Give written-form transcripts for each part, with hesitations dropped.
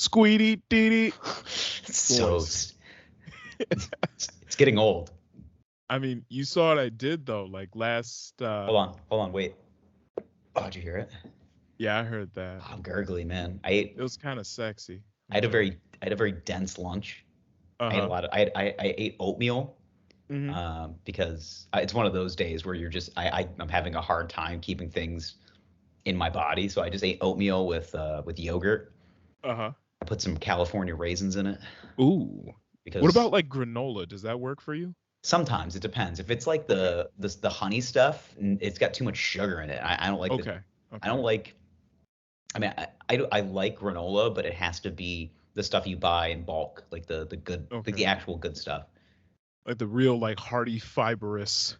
Squeedy dee So it's getting old. I mean, you saw what I did though, like last. Hold on, wait. Oh, did you hear it? Yeah, I heard that. Oh, I'm gurgly, man. It was kind of sexy. I had a very dense lunch. I ate a lot of I ate oatmeal. Because it's one of those days where you're just I'm having a hard time keeping things in my body, so I just ate oatmeal with yogurt. I put some California raisins in it. Ooh. Because what about like granola? Does that work for you? Sometimes it depends. If it's like the honey stuff, it's got too much sugar in it. I don't like. Okay. I don't like. I mean, I like granola, but it has to be the stuff you buy in bulk, like the good, like the actual good stuff. Like the real, like hearty, fibrous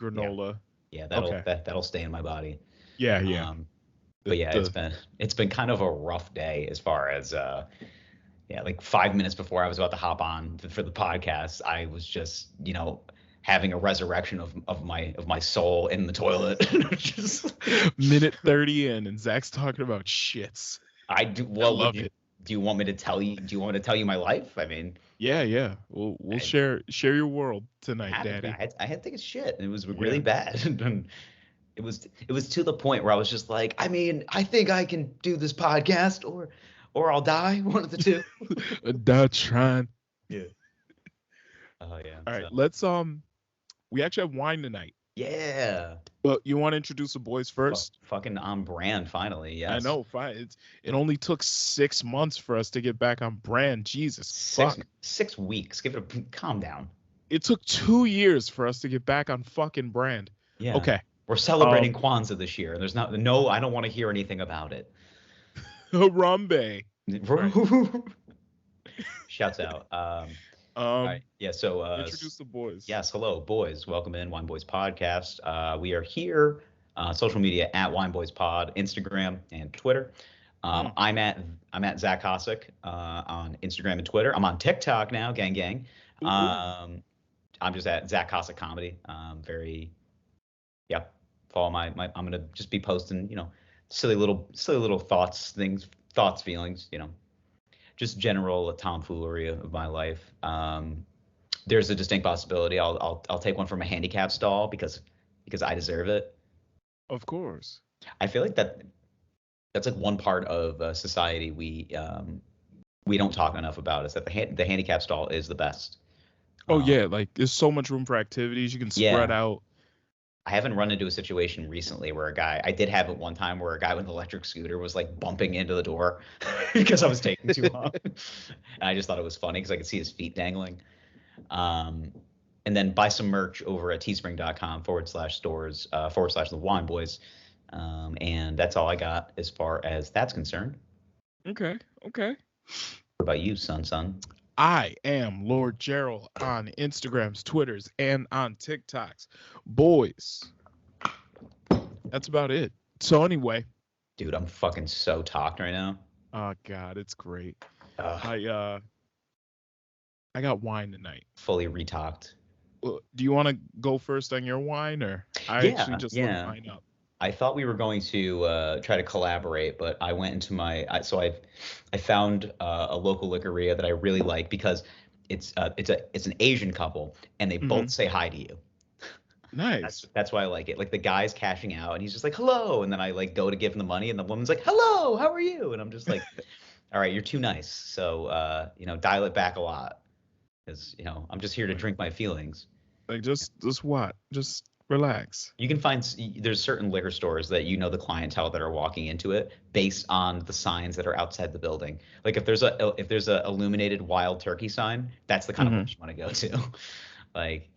granola. Yeah, that'll stay in my body. Yeah. But yeah, it's been kind of a rough day as far as like 5 minutes before I was about to hop on for the podcast, I was just having a resurrection of my soul in the toilet. Just minute 30 in, and Zach's talking about shits. I do. Well, I love it. Do you want me to tell you? Do you want me to tell you my life? I mean, yeah. We'll share your world tonight, Daddy. I had to take a shit. It was really bad. And it was to the point where I was just like, I mean, I think I can do this podcast, or I'll die. One of the two. Die trying. Yeah. Oh yeah. All right, let's we actually have wine tonight. Yeah. Well, you want to introduce the boys first? Fucking on brand, finally. Yes. I know. Fine. It only took 6 months for us to get back on brand. Jesus. 6 weeks. Calm down. It took 2 years for us to get back on fucking brand. Yeah. Okay. We're celebrating Kwanzaa this year. There's I don't want to hear anything about it. Harambe. Shouts out. All right. Yeah. So introduce the boys. Yes. Hello, boys. Welcome in Wine Boys Podcast. We are here, social media at Wine Boys Pod, Instagram and Twitter. I'm at Zach Hossack on Instagram and Twitter. I'm on TikTok now, gang. I'm just at Zach Hossack Comedy. Follow my. I'm gonna just be posting, silly little thoughts, feelings, just general tomfoolery of my life. There's a distinct possibility I'll take one from a handicap stall because I deserve it. Of course. I feel like that's like one part of society we don't talk enough about, is that the handicap stall is the best. Oh yeah, like there's so much room for activities. You can spread out. I haven't run into a situation recently where I did have it one time where a guy with an electric scooter was like bumping into the door because I was taking too long. And I just thought it was funny because I could see his feet dangling. And then buy some merch over at teespring.com/stores /the Wine Boys. And that's all I got as far as that's concerned. Okay. What about you, son? I am Lord Gerald on Instagrams, Twitters, and on TikToks. Boys, that's about it. So anyway. Dude, I'm fucking so talked right now. Oh, God, it's great. I got wine tonight. Fully retalked. Well, do you want to go first on your wine, or I actually just looked mine up? I thought we were going to try to collaborate, but I went into I found a local liquoria that I really like because it's an Asian couple and they both say hi to you. Nice. That's why I like it. Like the guy's cashing out and he's just like, hello, and then I like go to give him the money and the woman's like, hello, how are you? And I'm just like, all right, you're too nice. So dial it back a lot, because I'm just here to drink my feelings. Like just what? Just relax. You can find there's certain liquor stores that the clientele that are walking into it based on the signs that are outside the building. Like if there's a illuminated wild turkey sign, that's the kind of place you want to go to. Like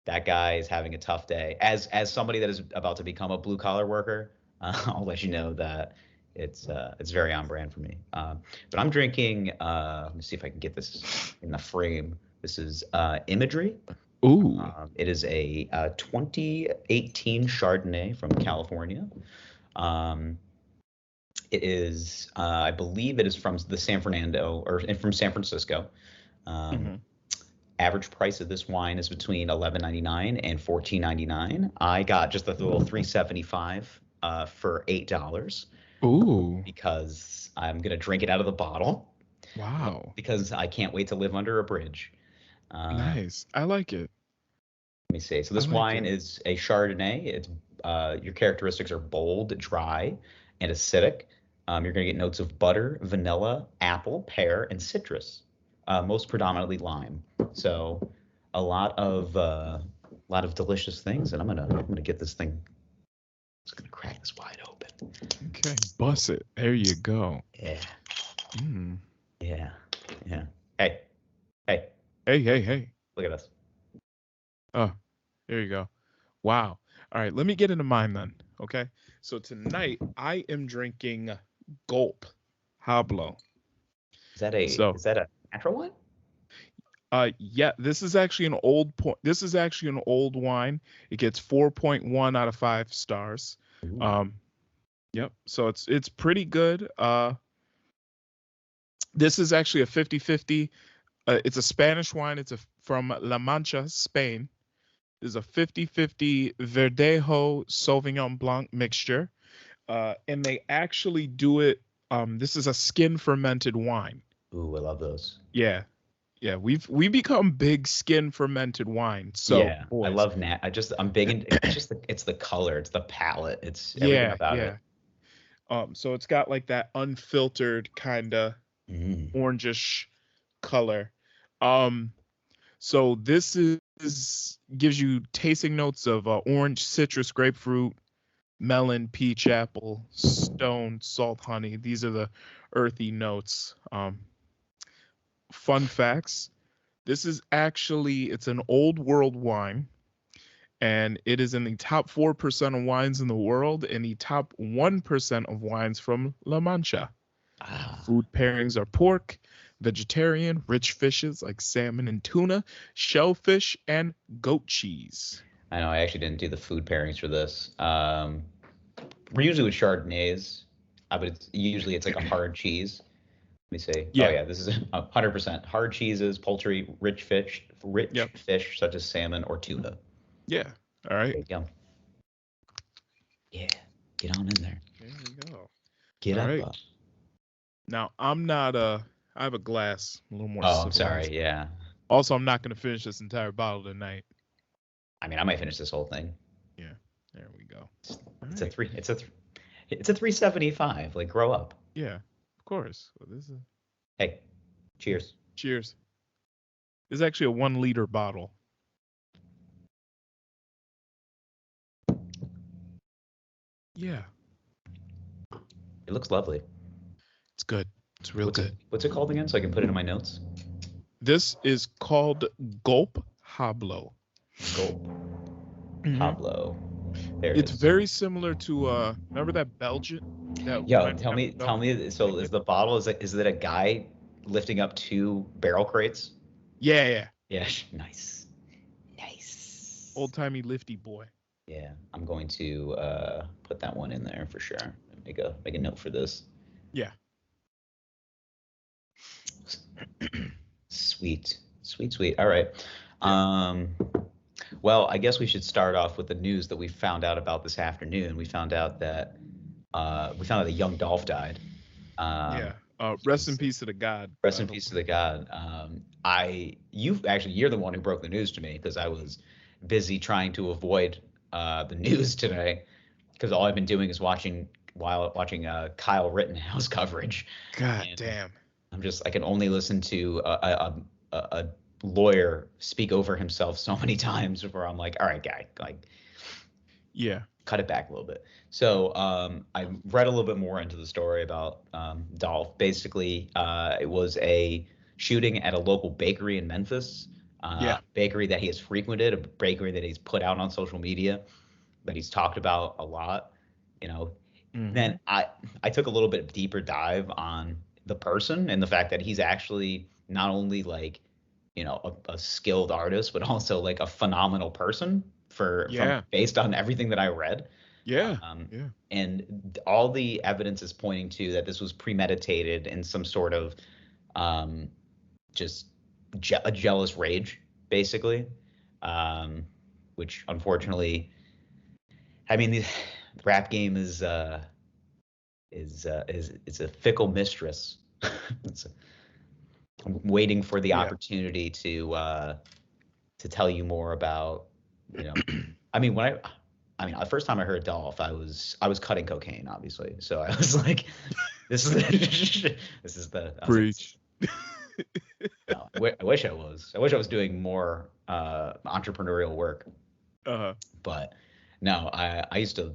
that guy is having a tough day. As somebody that is about to become a blue collar worker, I'll let you know that it's very on brand for me. But I'm drinking. Let me see if I can get this in the frame. This is Imagery. Ooh. It is a 2018 Chardonnay from California. It is, I believe it is from from San Francisco. Average price of this wine is between $11.99 and $14.99. I got just a little $3.75 for $8. Ooh. because I'm gonna drink it out of the bottle Wow. because I can't wait to live under a bridge. Nice. I like it. Let me see. So I this like wine it. is a Chardonnay. It's your characteristics are bold, dry, and acidic. You're going to get notes of butter, vanilla, apple, pear, and citrus. Most predominantly lime. So a lot of delicious things. And I'm gonna get this thing. Just gonna crack this wide open. Okay. Bust it. There you go. Yeah, Mm. yeah, yeah. Hey, hey, Hey, hey, hey. look at us. Oh, there you go. Wow. All right. Let me get into mine then. Okay. So tonight I am drinking Gulp Hablo. So, Is that a natural one? yeah, this is actually an old point. This is actually an old wine. It gets 4.1 out of 5 stars. Ooh. Um, yep. So it's pretty good. This is actually a 50-50. It's a Spanish wine. From La Mancha, Spain. It's a 50-50 Verdejo Sauvignon Blanc mixture. And they actually do it. This is a skin fermented wine. Ooh, I love those. Yeah. Yeah, we become big skin fermented wine. So, Yeah, I boys. love I'm big in it's just it's the color, it's the palette, it's everything Yeah, about yeah. it. So it's got like that unfiltered kind of Mm. orangish color. Um, so this is gives you tasting notes of orange, citrus, grapefruit, melon, peach, apple, stone, salt, honey. These are the earthy notes. Fun facts. This is actually it's an old world wine, and it is in the top 4% of wines in the world and the top 1% of wines from La Mancha. Ah, Food pairings are pork, vegetarian, rich fishes like salmon and tuna, shellfish, and goat cheese. I know I actually didn't do the food pairings for this. We're usually with Chardonnays, but it's like a hard cheese. Let me see. Oh Yeah. yeah, this is 100% hard cheeses, poultry, rich Yep. fish such as salmon or tuna. Yeah. All right. There you go. Yeah, get on in there. There we go. Get All up. right. Now I'm not I have a glass, a little more Oh, I'm civilized. sorry. Yeah. Also, I'm not gonna finish this entire bottle tonight. I mean, I might finish this whole thing. Yeah. There we go. All It's a right. three. It's a 375. Like, grow up. Yeah. Of course. Well, this is Hey, cheers. cheers. This is actually a 1 liter bottle. Yeah. It looks lovely. It's good. It's real good. What's it called again? So I can put it in my notes. This is called Gulp Hablo. Gulp. Mhm. Hablo. There it It's is. very similar to remember that Belgian Yo, wine tell me. So is the bottle is it a guy lifting up 2 barrel crates? Yeah, yeah. Yeah, nice, nice. Old timey lifty boy. Yeah, I'm going to put that one in there for sure. Make a note for this. Yeah. Sweet, sweet, sweet. All right. Yeah. Well, I guess we should start off with the news that we found out about this afternoon. We found out that a young Dolph died. Yeah. Rest in peace to the god. Rest in peace to the god. You're the one who broke the news to me because I was busy trying to avoid the news today because all I've been doing is watching Kyle Rittenhouse coverage. God And damn. I can only listen to a lawyer speak over himself so many times before I'm like, all right, guy, like, Yeah. cut it back a little bit. So I read a little bit more into the story about Dolph. Basically, it was a shooting at a local bakery in Memphis, Yeah. bakery that he has frequented, a bakery that he's put out on social media, that he's talked about a lot. You know, Hmm. then I took a little bit deeper dive on the person and the fact that he's actually not only like a skilled artist but also like a phenomenal person from Yeah. based on everything that I read. Yeah. um, Yeah. and all the evidence is pointing to that this was premeditated in some sort of um, just a jealous rage basically, um, which unfortunately, I mean, the rap game is is a fickle mistress. I'm waiting for the opportunity to tell you more about, you know, I mean, the first time I heard Dolph, I was cutting cocaine, obviously. So I was like, this is this is the I was like, Preach. no, I wish I was. I wish I was doing more entrepreneurial work. But no, I used to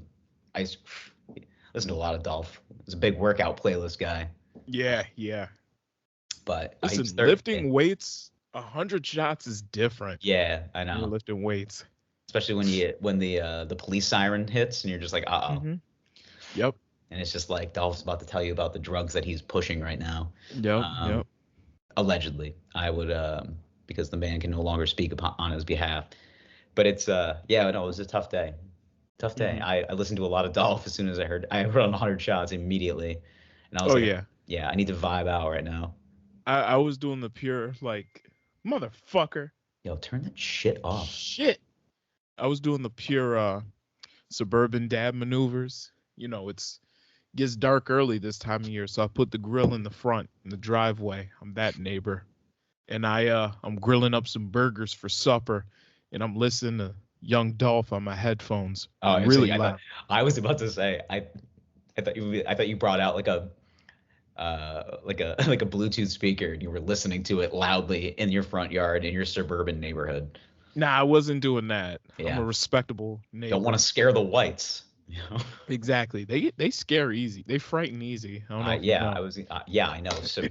listen to a lot of Dolph. I was a big workout playlist guy. Yeah. But Listen, I started, lifting weights, 100 shots is different. yeah, I You're know. lifting weights. Especially when the police siren hits and you're just like, uh-oh. Yep. And it's just like Dolph's about to tell you about the drugs that he's pushing right now. Yep. Allegedly, I would because the man can no longer speak on his behalf. But it's yeah, no, it was a tough day. Tough day. I listened to a lot of Dolph as soon as I heard on 100 shots immediately. And I was Oh like, yeah. yeah, I need to vibe out right now. I was doing the pure like motherfucker. Yo, turn that shit off. Shit. I was doing the pure suburban dad maneuvers. You know, gets dark early this time of year, so I put the grill in the front in the driveway. I'm that neighbor. And I'm grilling up some burgers for supper, and I'm listening to Young Dolph on my headphones. Oh, Really loud. I was about to say I thought you brought out like a like a Bluetooth speaker and you were listening to it loudly in your front yard in your suburban neighborhood. Nah, I wasn't doing that. Yeah. I'm a respectable neighbor. Don't want to scare the whites. You know? Exactly. They scare easy. They frighten easy. I don't know. Yeah, I was. Yeah, I know. So,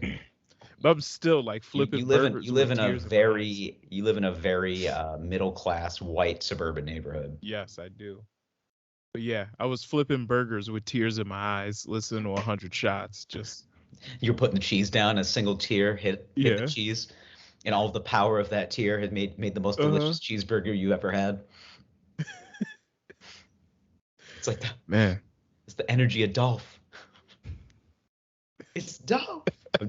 but I'm still like flipping. You live in a very middle class white suburban neighborhood. Yes, I do. But yeah, I was flipping burgers with tears in my eyes, listening to 100 shots. Just you're putting the cheese down, a single tear hit the cheese, and all of the power of that tear had made the most delicious cheeseburger you ever had. It's like that. Man. It's the energy of Dolph. It's Dolph. I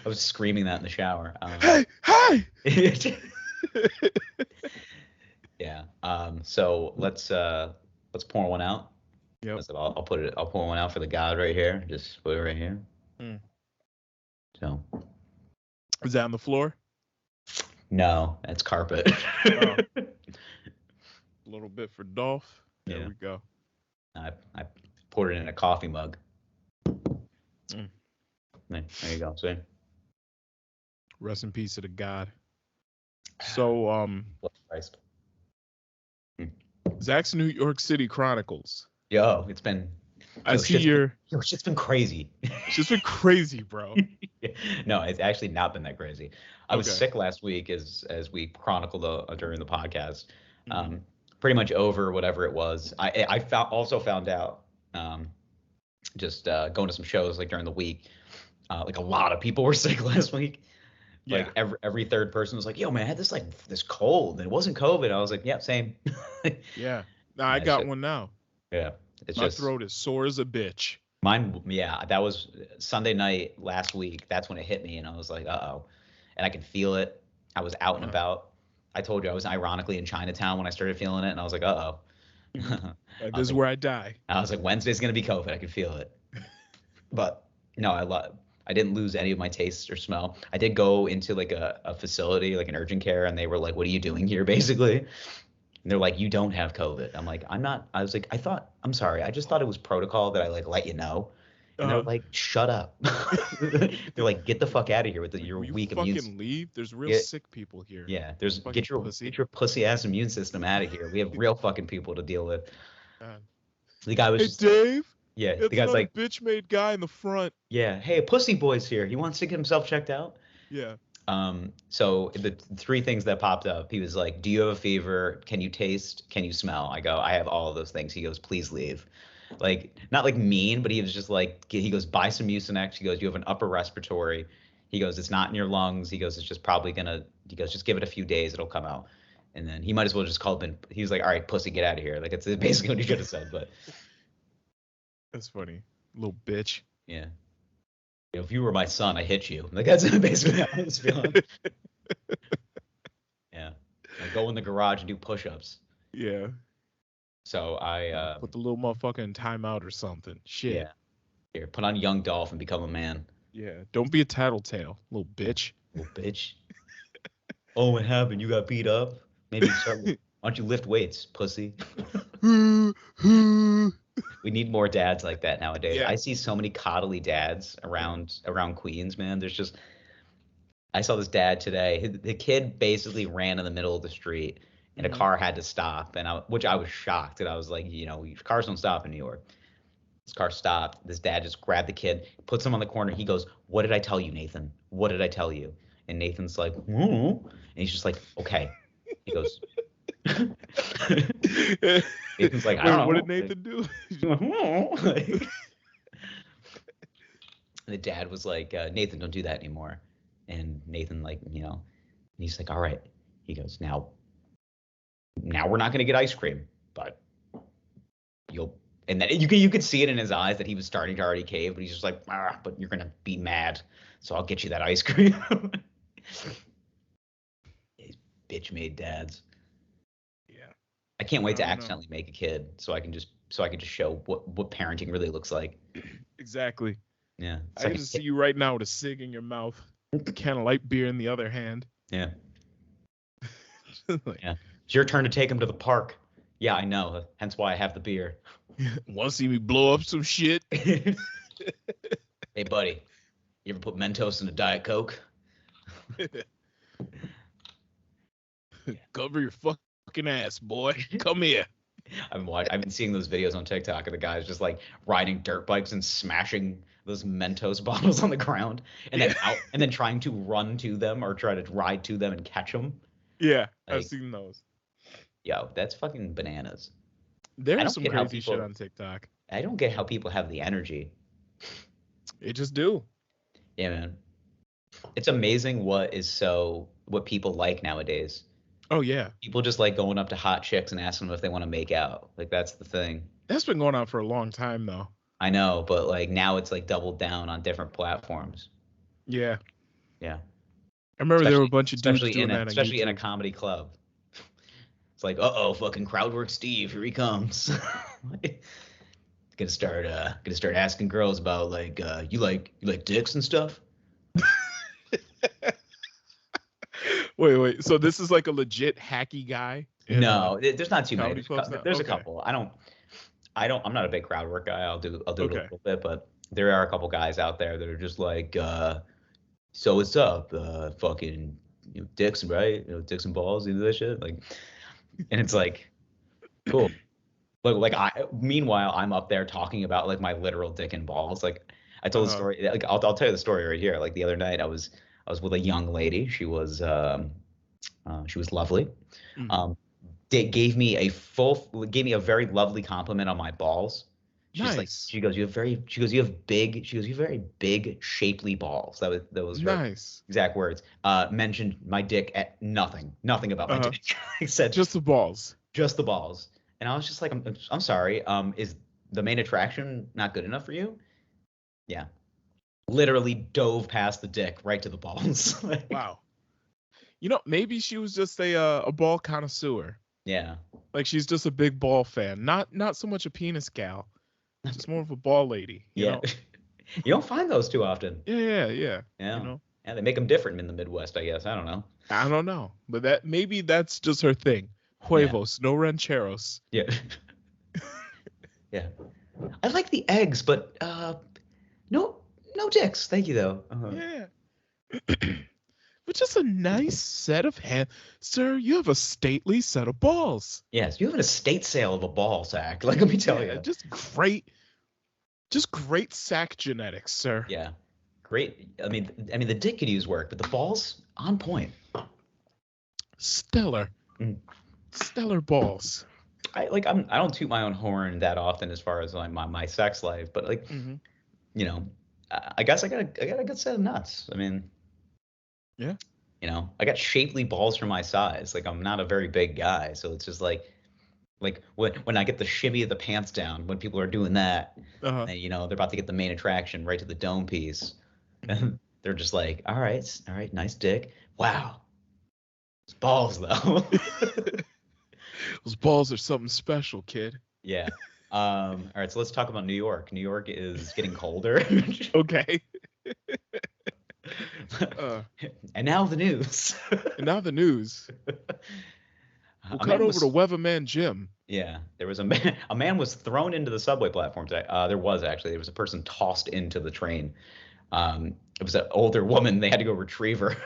was screaming that in the shower. Hey! Yeah. So let's pour one out. Yep. I'll pour one out for the God right here. Just put it right here. So. Is that on the floor? No, that's carpet. A little bit for Dolph. There we go. I poured it in a coffee mug. There you go. See? Rest in peace to the God. So, Christ. Zach's New York City Chronicles. Yo, it's been. It's been crazy. It's just been crazy, bro. No, it's actually not been that crazy. I was sick last week, as we chronicled during the podcast. Pretty much over whatever it was. I also found out, just going to some shows like during the week, like a lot of people were sick last week. Like every third person was like, "Yo, man, I had this cold, and it wasn't COVID." I was like, "Yeah, same." Yeah. No, I got one now. Yeah. My throat is sore as a bitch. Mine, yeah, that was Sunday night last week. That's when it hit me, and I was like, uh-oh. And I could feel it. I was out and about. I told you I was ironically in Chinatown when I started feeling it, and I was like, uh-oh. This is where I die. I was like, Wednesday's going to be COVID. I could feel it. But, no, I didn't lose any of my taste or smell. I did go into like a facility, like an urgent care, and they were like, "What are you doing here?" basically. And they're like, "You don't have COVID." I'm like, "I'm not." I was like, I'm sorry. I just thought it was protocol that I like let you know. And they're like, "Shut up." They're like, "Get the fuck out of here with your weak immune system." Leave. There's real sick people here. Yeah, get your pussy ass immune system out of here. We have real fucking people to deal with. The guy was Dave. Yeah, the guy's like, bitch-made guy in the front. Yeah, hey, Pussy Boy's here. He wants to get himself checked out. Yeah. So the three things that popped up, he was like, "Do you have a fever? Can you taste? Can you smell?" I go, "I have all of those things." He goes, "Please leave." Like, not like mean, but he was just like, he goes, "Buy some Mucinex." He goes, "You have an upper respiratory." He goes, "It's not in your lungs." He goes, "It's just probably gonna," he goes, "Just give it a few days, it'll come out." And then he might as well just call him. He was like, "All right, pussy, get out of here." Like, it's basically what he should have said, but. That's funny. Little bitch. Yeah. If you were my son, I hit you. Like, that's basically how I was feeling. Yeah. I go in the garage and do push-ups. Yeah. So I put the little motherfucker in timeout or something. Shit. Yeah. Here, put on young Dolph and become a man. Yeah, don't be a tattletale, little bitch. Little bitch. Oh, what happened? You got beat up? Maybe start. Why don't you lift weights, pussy? We need more dads like that nowadays. Yeah. I see so many coddly dads around Queens, man. There's just I saw this dad today. The kid basically ran in the middle of the street, and a car had to stop, which I was shocked. And I was like, cars don't stop in New York. This car stopped. This dad just grabbed the kid, puts him on the corner. He goes, "What did I tell you, Nathan? What did I tell you?" And Nathan's like, and he's just like, "Okay." He goes. Nathan's like, "I don't know." What did Nathan do? The dad was like, "Nathan, don't do that anymore." And Nathan, like, he's like, "All right." He goes, now we're not gonna get ice cream, but you'll. And then you could see it in his eyes that he was starting to already cave, but he's just like, but you're gonna be mad, so I'll get you that ice cream. These bitch-made dads. Yeah. I can't wait to accidentally make a kid, so I can just show what parenting really looks like. Exactly. Yeah. I can see you right now with a cig in your mouth, a can of light beer in the other hand. Yeah. Like, yeah. It's your turn to take him to the park. Yeah, I know. Hence why I have the beer. Want to see me blow up some shit? Hey, buddy, you ever put Mentos in a Diet Coke? Cover your fucking ass, boy. Come here. I've been seeing those videos on TikTok of the guys just like riding dirt bikes and smashing those Mentos bottles on the ground, and then trying to run to them or try to ride to them and catch them. Yeah, like, I've seen those. Yo, that's fucking bananas. There's some crazy shit on TikTok. I don't get how people have the energy. They just do. Yeah, man. It's amazing what people like nowadays. Oh, yeah. People just like going up to hot chicks and asking them if they want to make out. Like, that's the thing. That's been going on for a long time, though. I know, but like now it's like doubled down on different platforms. Yeah. Yeah. I remember there were a bunch of dudes doing that especially in a comedy club. It's like, fucking Crowdwork Steve, here he comes. Gonna start asking girls about like, you like dicks and stuff. Wait. So this is like a legit hacky guy? No, there's not too many. There's a okay. couple. I'm not a big crowd work guy. I'll do okay. it a little bit, but there are a couple guys out there that are just like, so what's up? Fucking dicks, right? Dicks and balls, you do that shit. Like, and it's like, cool. Like meanwhile, I'm up there talking about like my literal dick and balls. Like I told the story. Like I'll tell you the story right here. Like the other night, I was with a young lady. She was lovely. Mm. Gave me a very lovely compliment on my balls. She's nice. like, she goes, you have very big, shapely balls. That was her nice. exact words. Mentioned my dick at nothing about my dick. I said just the balls. Just the balls. And I was just like, I'm sorry. Is the main attraction not good enough for you? Yeah. Literally dove past the dick right to the balls. Wow. Maybe she was just a ball connoisseur. Yeah. Like she's just a big ball fan. Not so much a penis gal. Just more of a ball lady. You know? You don't find those too often. Yeah. Yeah, they make them different in the Midwest, I guess. I don't know. But maybe that's just her thing. Huevos, no rancheros. Yeah. Yeah. I like the eggs, but no dicks. Thank you, though. Yeah. Which is a nice set of hands. Sir, you have a stately set of balls. Yes, you have an estate sale of a ball sack. Like, let me tell you. Just great sack genetics, sir. Yeah. Great. I mean, the dick could use work, but the balls, on point. Stellar. Stellar balls. I don't toot my own horn that often as far as like my sex life, but like, I guess I got a good set of nuts. I mean, yeah. I got shapely balls for my size. Like I'm not a very big guy, so it's just like when I get the shimmy of the pants down, when people are doing that, and they're about to get the main attraction right to the dome piece, and they're just like, all right, nice dick. Wow. It's balls though. Those balls are something special, kid. Yeah. All right, so let's talk about New York. New York is getting colder. Okay. Uh, And now the news. and now the news. We'll A cut man over to was Weatherman Jim. Yeah, there was a man. A man was thrown into the subway platform today. There was a person tossed into the train. It was an older woman. They had to go retrieve her.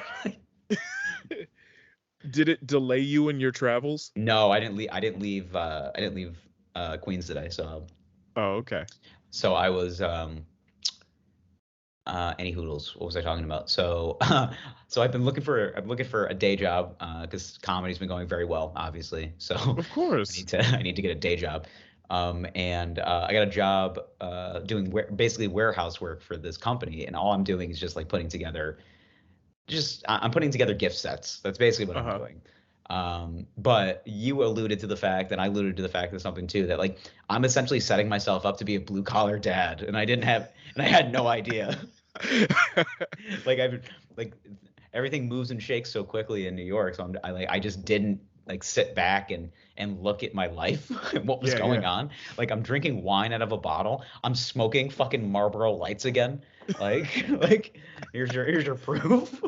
Did it delay you in your travels? No, I didn't leave. I didn't leave Queens today. Oh, okay. So I was any hoodles. What was I talking about? So so I'm looking for a day job because comedy's been going very well, obviously. So Of course. I need to get a day job. And I got a job doing basically warehouse work for this company, and all I'm doing is just like I'm putting together gift sets. That's basically what I'm doing. But you alluded to the fact, and I alluded to the fact of something too, that like I'm essentially setting myself up to be a blue collar dad, and I had no idea. Like everything moves and shakes so quickly in New York, so I just didn't like sit back and look at my life and what was going on. Like I'm drinking wine out of a bottle. I'm smoking fucking Marlboro Lights again. Like here's your proof.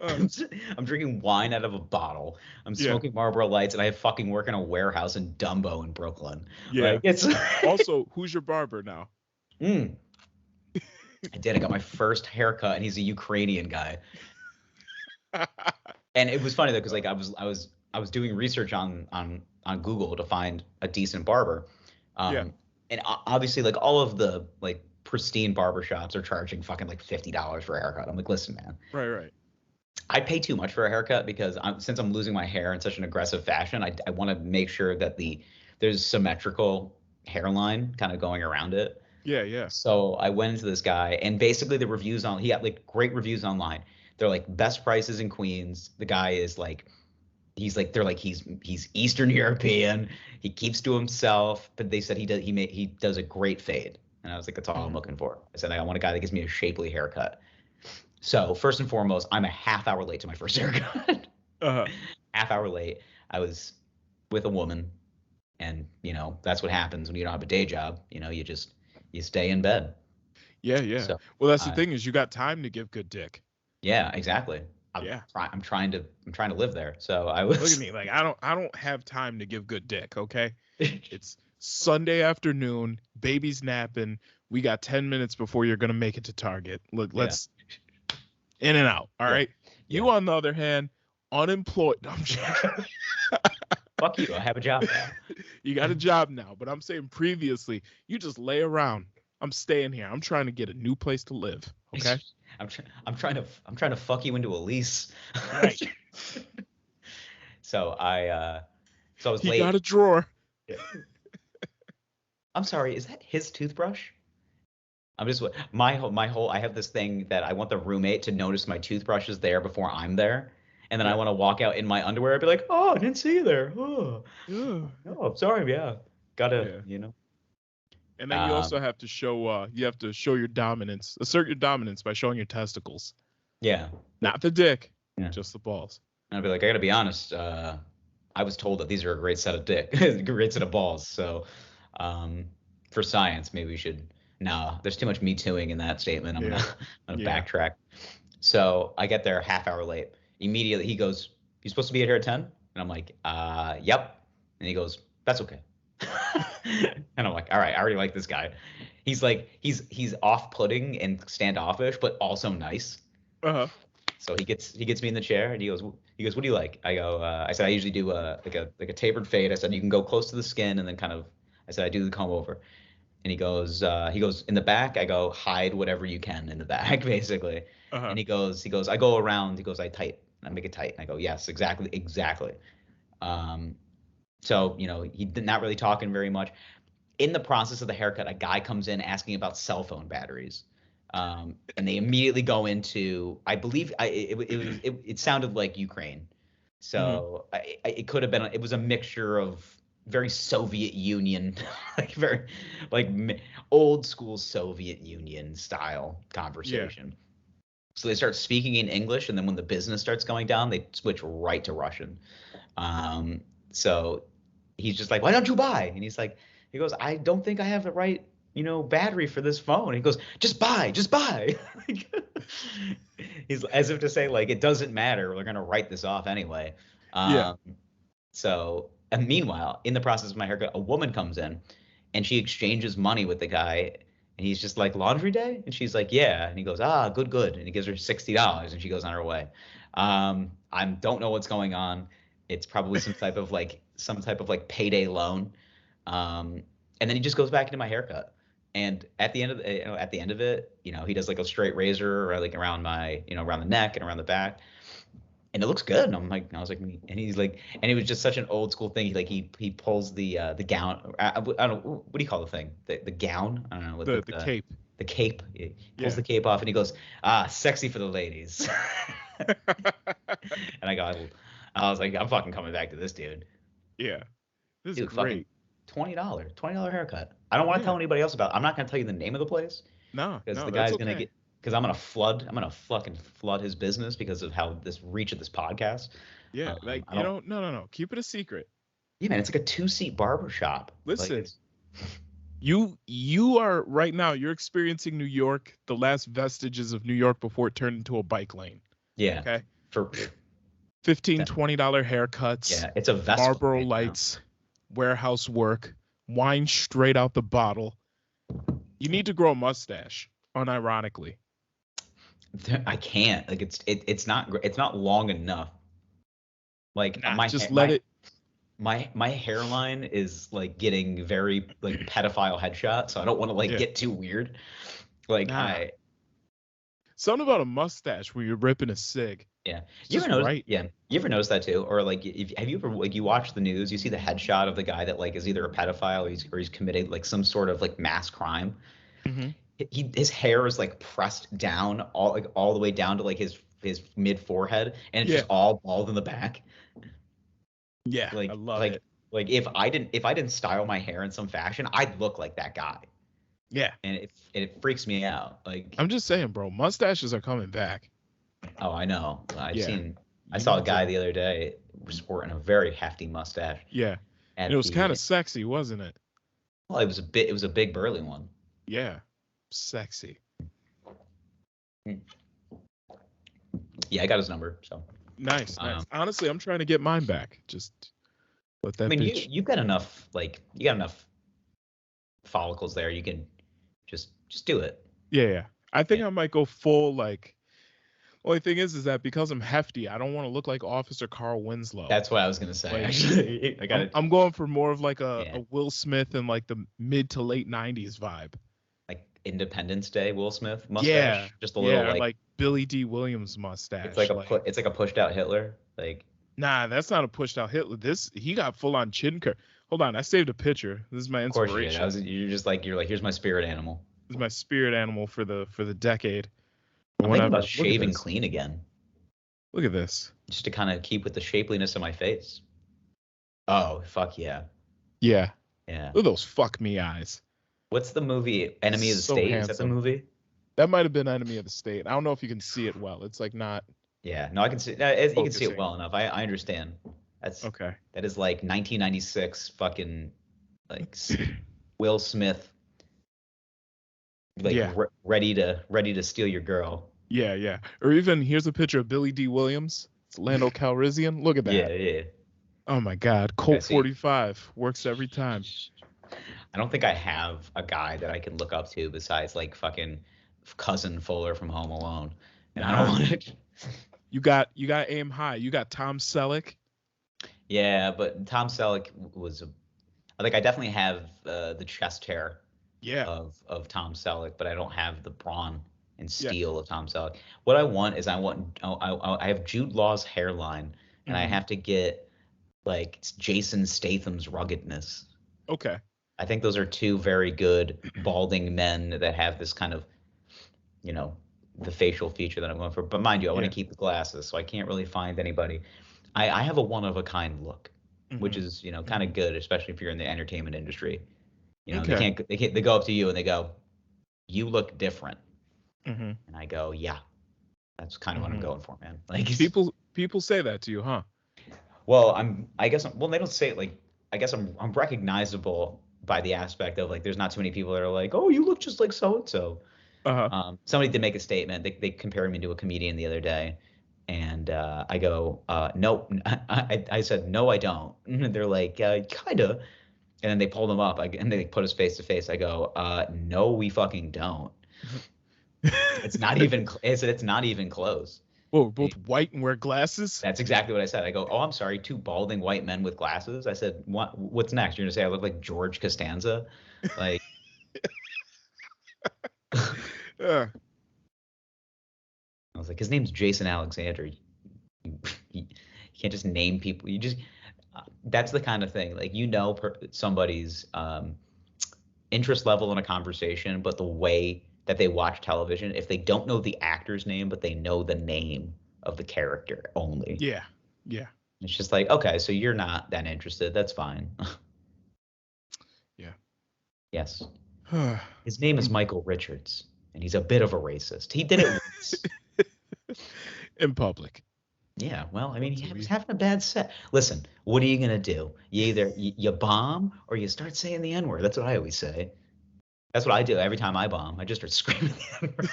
I'm drinking wine out of a bottle. I'm smoking Marlboro Lights, and I fucking work in a warehouse in Dumbo in Brooklyn. Yeah. Like, it's Also, who's your barber now? I did. I got my first haircut, and he's a Ukrainian guy. And it was funny though, because like I was doing research on Google to find a decent barber. And obviously like all of the like pristine barbershops are charging fucking like $50 for a haircut. I'm like, listen, man. Right. I pay too much for a haircut because since I'm losing my hair in such an aggressive fashion, I want to make sure that there's symmetrical hairline kind of going around it. Yeah. So I went into this guy, and basically he got like great reviews online. They're like best prices in Queens. The guy is like, he's Eastern European. He keeps to himself, but they said he does a great fade. And I was like, that's all I'm looking for. I said, I want a guy that gives me a shapely haircut. So first and foremost, I'm a half hour late to my first haircut. Half hour late. I was with a woman, and that's what happens when you don't have a day job. You stay in bed. Yeah. So, well, that's the thing, is you got time to give good dick. Yeah, exactly. I'm trying to live there. So I was. Look at me, like I don't have time to give good dick. Okay, it's Sunday afternoon, baby's napping. We got 10 minutes before you're gonna make it to Target. Look, let's in and out. All right. You, on the other hand, unemployed. I'm joking. Fuck you. I have a job now. You got a job now, but I'm saying previously, you just lay around. I'm staying here. I'm trying to get a new place to live. Okay. I'm trying to fuck you into a lease. Right. So I was late. He got a drawer. I'm sorry. Is that his toothbrush? I'm just my whole. I have this thing that I want the roommate to notice my toothbrush is there before I'm there, and then I want to walk out in my underwear and be like, oh, I didn't see you there. Oh, I'm sorry. Yeah, gotta. And then you also have to show your dominance, assert your dominance by showing your testicles. Yeah. Not the dick, just the balls. And I'd be like, I gotta be honest. I was told that these are a great set of great set of balls. So, for science, maybe we should. No, there's too much me tooing in that statement. I'm gonna backtrack. So I get there half hour late. Immediately he goes, "You supposed to be here at 10?" And I'm like, yep. And he goes, "That's okay." And I'm like, all right, I already like this guy. He's like, he's off-putting and standoffish, but also nice. So he gets me in the chair, and he goes, what do you like? I go, I said I usually do like a tapered fade. I said you can go close to the skin, and then kind of, I said I do the comb over. And he goes in the back. I go, hide whatever you can in the back, basically. And he goes, I go around. He goes, I make it tight. And I go, yes, exactly. So, he did not really talking very much. In the process of the haircut, a guy comes in asking about cell phone batteries. And they immediately go into, I believe it sounded like Ukraine. So it could have been, it was a mixture of very Soviet Union, like very like old school Soviet Union style conversation. So they start speaking in English, and then when the business starts going down, they switch right to Russian. So he's just like, why don't you buy? And he goes, I don't think I have the right, battery for this phone. And he goes, just buy, just buy. He's as if to say, like, it doesn't matter. We're gonna write this off anyway. Yeah. So, and meanwhile, in the process of my haircut, a woman comes in and she exchanges money with the guy. And he's just like, laundry day? And she's like, yeah. And he goes, ah, good, good. And he gives her $60 and she goes on her way. I don't know what's going on. It's probably some type of like payday loan. And then he just goes back into my haircut. And at the end of it, he does like a straight razor or like around my, around the neck and around the back. And it looks good. And I was like, and he's like, and it was just such an old school thing. He pulls the gown. I don't know, what do you call the thing? The gown? I don't know. The cape. The cape. He pulls the cape off and he goes, sexy for the ladies. And I was like, I'm fucking coming back to this dude. Yeah. This is great. $20 haircut. I don't want to tell anybody else about it. I'm not going to tell you the name of the place. No, because the guy's going to get, because I'm going to fucking flood his business because of how this reach of this podcast. Yeah. No. Keep it a secret. Yeah, man. It's like a 2-seat barber shop. Listen, you are right now, you're experiencing New York, the last vestiges of New York before it turned into a bike lane. Yeah. Okay. For $15, $20 haircuts. Yeah. It's a Vespa Marlboro lights, warehouse work, wine straight out the bottle. You need to grow a mustache, unironically. I can't. Like it's not long enough. Like my hairline is like getting very like pedophile headshot, so I don't want to get too weird. Like something about a mustache where you're ripping a cig. Yeah. You ever notice? Yeah. You ever notice that too? Or like, have you ever like you watch the news? You see the headshot of the guy that like is either a pedophile or he's committed like some sort of like mass crime. Mm-hmm. His hair is like pressed down all the way down to like his mid forehead, and it's just all bald in the back. Yeah, like I love like it. like if I didn't style my hair in some fashion, I'd look like that guy. Yeah, and it freaks me out. Like I'm just saying, bro, mustaches are coming back. Oh, I know. I saw a guy the other day sporting a very hefty mustache. Yeah, and it was kind of sexy, wasn't it? Well, it was a big burly one. Yeah, sexy. Yeah, I got his number. So nice. Honestly, I'm trying to get mine back. Just let that. I mean, you've got enough. Like, you got enough follicles there. You can just do it. Yeah. I think I might go full like. Only thing is that because I'm hefty, I don't want to look like Officer Carl Winslow. That's what I was gonna say. Like, actually, I'm going for more of like a Will Smith in like the mid to late '90s vibe. Like Independence Day Will Smith mustache. Yeah, just a little like Billy D. Williams mustache. It's like it's like a pushed out Hitler. Like, nah, that's not a pushed out Hitler. He got full on chin curl. Hold on, I saved a picture. This is my inspiration. Of course you did. You're like, here's my spirit animal. This is my spirit animal for the decade. I'm thinking about shaving clean again. Look at this. Just to kind of keep with the shapeliness of my face. Oh, fuck yeah. Yeah. Yeah. Look at those fuck me eyes. What's the movie? Enemy of the State? Handsome. Is that the movie? That might have been Enemy of the State. I don't know if you can see it well. It's like not. Yeah. No, I can see. You can see it well enough. I understand. That's okay. That is like 1996 fucking like Will Smith. Like ready to steal your girl. Yeah. Or even here's a picture of Billy D. Williams. It's Lando Calrissian. Look at that. Yeah. Oh my God, Colt 45 works every time. I don't think I have a guy that I can look up to besides like fucking cousin Fuller from Home Alone, and I don't want to. You got aim high. You got Tom Selleck. Yeah, but Tom Selleck was I definitely have the chest hair. Yeah. Of Tom Selleck, but I don't have the brawn and steel of Tom Selleck. What I want is I have Jude Law's hairline, and I have to get like Jason Statham's ruggedness. Okay. I think those are two very good balding men that have this kind of, the facial feature that I'm going for. But mind you, I want to keep the glasses, so I can't really find anybody. I have a one of a kind look, which is kind of good, especially if you're in the entertainment industry. They go up to you and they go, "You look different," and I go, "Yeah, that's kind of what I'm going for, man." Like people say that to you, huh? Well, they don't say it like I guess I'm recognizable by the aspect of like there's not too many people that are like, oh, you look just like so and so. Uh-huh. Somebody did make a statement. They compared me to a comedian the other day, and I go, no, I said no, I don't. And they're like, kinda. And then they pulled him up, and they put us face to face. I go, no, we fucking don't. It's not even. It's not even close. Well, we're both white and wear glasses. That's exactly what I said. I go, oh, I'm sorry, two balding white men with glasses. I said, what's next? You're gonna say I look like George Costanza? Like, Yeah. I was like, his name's Jason Alexander. You can't just name people. You just that's the kind of thing. Like somebody's interest level in a conversation, but the way that they watch television, if they don't know the actor's name, but they know the name of the character only. Yeah. Yeah. It's just like, okay, so you're not that interested. That's fine. Yeah. Yes. His name is Michael Richards, and he's a bit of a racist. He did it once. In public. Yeah, well, I mean, he was having a bad set. Listen, what are you gonna do? You either you bomb or you start saying the N-word. That's what I always say. That's what I do every time I bomb. I just start screaming the N-word.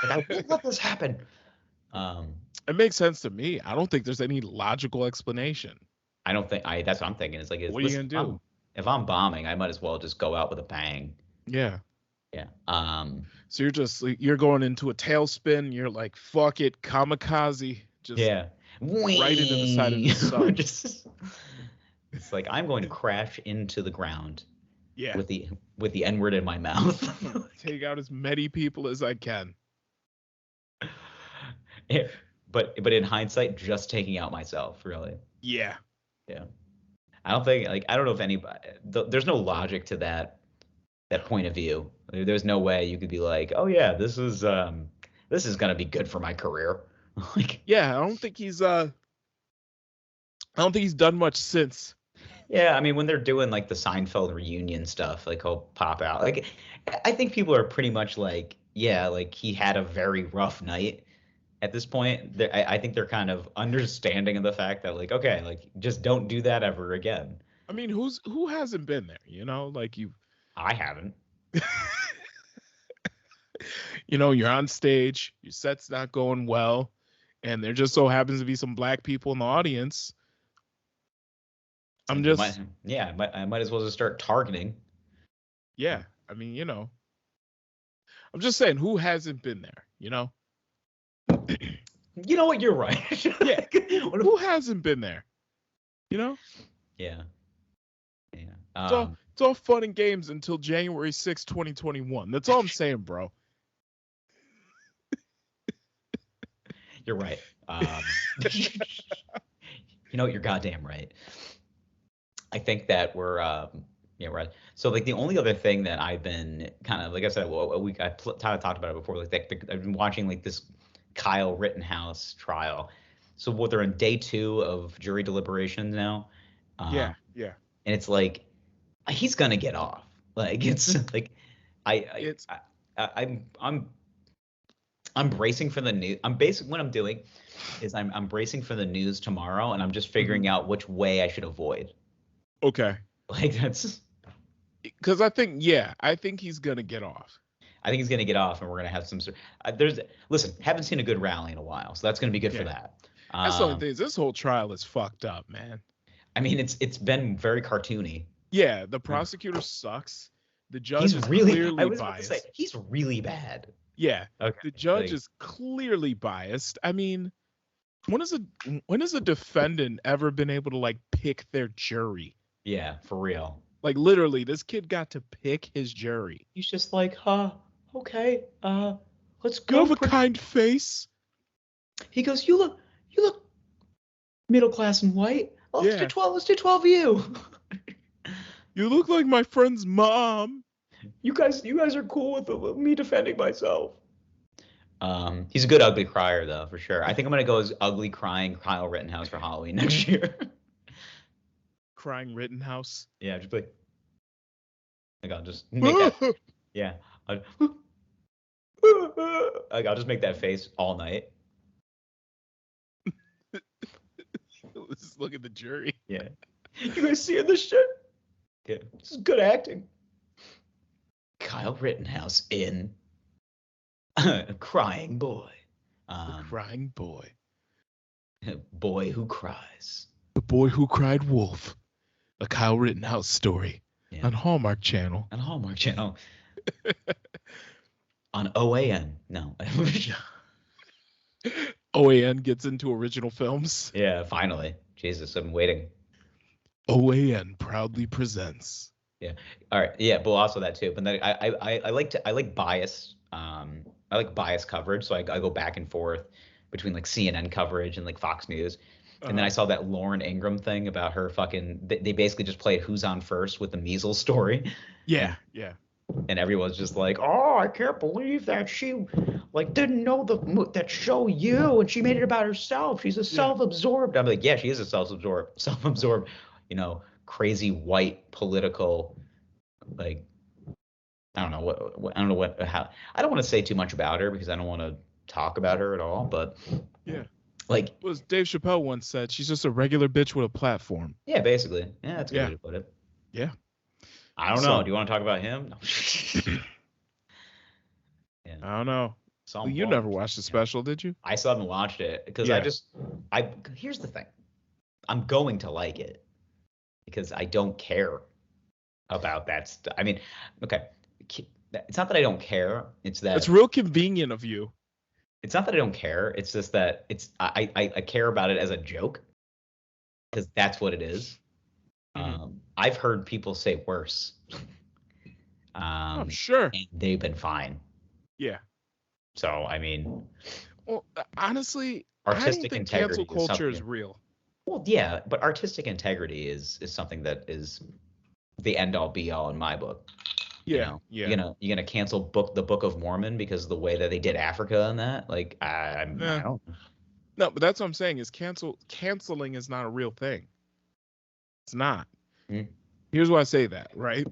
I won't let this happen. It makes sense to me. I don't think there's any logical explanation. I don't think that's what I'm thinking. It's like, what are you gonna do? If I'm bombing, I might as well just go out with a bang. Yeah. Yeah. So you're going into a tailspin. You're like, fuck it, kamikaze. Just right into the side of the sun. It's like I'm going to crash into the ground. Yeah. With the N-word in my mouth. Take out as many people as I can. Yeah, but in hindsight, just taking out myself, really. Yeah. Yeah. I don't know if anybody. There's no logic to that point of view. There's no way you could be like, oh yeah, this is gonna be good for my career. Like, yeah, I don't think he's done much since. Yeah, I mean, when they're doing like the Seinfeld reunion stuff, like he'll pop out. Like, I think people are pretty much like, yeah, like he had a very rough night. At this point, I think they're kind of understanding of the fact that like, okay, like just don't do that ever again. I mean, who hasn't been there? You know, like I haven't. You know, you're on stage, your set's not going well, and there just so happens to be some black people in the audience. I might as well just start targeting. Yeah, I mean, you know, I'm just saying, who hasn't been there? You know. You know what? You're right. Yeah. Who hasn't been there? You know. Yeah. Yeah. It's all fun and games until January 6, 2021. That's all I'm saying, bro. You're right. You know what? You're goddamn right. I think that we're right. So like the only other thing that I've been kind of, like I said, I kind of talked about it before. Like I've been watching like this Kyle Rittenhouse trial. So what, they're in day 2 of jury deliberations now. Yeah. And it's like he's gonna get off. Like it's like I'm bracing for the news. What I'm doing is I'm bracing for the news tomorrow, and I'm just figuring out which way I should avoid. Okay. Like that's because I think he's gonna get off. I think he's gonna get off, and we're gonna have some. Listen, haven't seen a good rally in a while, so that's gonna be good for that. That's the only thing. This whole trial is fucked up, man. I mean, it's been very cartoony. Yeah, the prosecutor sucks. The judge is clearly biased. He's really bad. Yeah, okay. The judge is clearly biased. I mean, when has a defendant ever been able to like pick their jury? Yeah, for real. Like literally, this kid got to pick his jury. He's just like, okay, let's go. You have a kind face. He goes, you look middle class and white. Let's do 12. Let's do 12 of you. You look like my friend's mom. You guys are cool with me defending myself. He's a good ugly crier though, for sure. I think I'm gonna go as ugly crying Kyle Rittenhouse for Halloween next year. Crying Rittenhouse. Yeah, just like I'll just make that. Yeah. I'll just make that face all night. look at the jury. Yeah. You guys seeing this shit? Yeah. This is good acting. Kyle Rittenhouse in Crying Boy. The Crying Boy. Boy Who Cries. The Boy Who Cried Wolf. A Kyle Rittenhouse story. Yeah. On Hallmark Channel. On Hallmark Channel. On OAN. No. OAN gets into original films. Yeah, finally. Jesus, I've been waiting. OAN proudly presents. Yeah. All right. Yeah, but also that too. But then I like bias. I like bias coverage, so I go back and forth between like CNN coverage and like Fox News. And then I saw that Lauren Ingram thing about her fucking. They basically just played Who's on First with the measles story. Yeah, yeah. And everyone's just like, oh, I can't believe that she like didn't know that show You, and she made it about herself. She's a self-absorbed. I'm like, yeah, she is a self-absorbed, crazy white political, like, I don't know how. I don't want to say too much about her because I don't want to talk about her at all. But yeah. Like, well, as Dave Chappelle once said, she's just a regular bitch with a platform. Yeah, basically. Yeah, that's a good way to put it. Yeah. I don't know. Do you want to talk about him? No. Yeah. I don't know. Well, you never watched the special, did you? I still haven't watched it because here's the thing. I'm going to like it because I don't care about that stuff. I mean, okay. It's not that I don't care. It's that it's real convenient of you. It's not that I don't care. It's just that I care about it as a joke because that's what it is. Mm-hmm. I've heard people say worse. I'm sure. And they've been fine. Yeah. So, I mean. Well, honestly, artistic I don't think integrity cancel culture is real. Well, yeah, but artistic integrity is something that is the end all be all in my book. Yeah, You're gonna cancel the Book of Mormon because of the way that they did Africa and that. Like, I don't. No, but that's what I'm saying is canceling is not a real thing. It's not. Mm-hmm. Here's why I say that, right?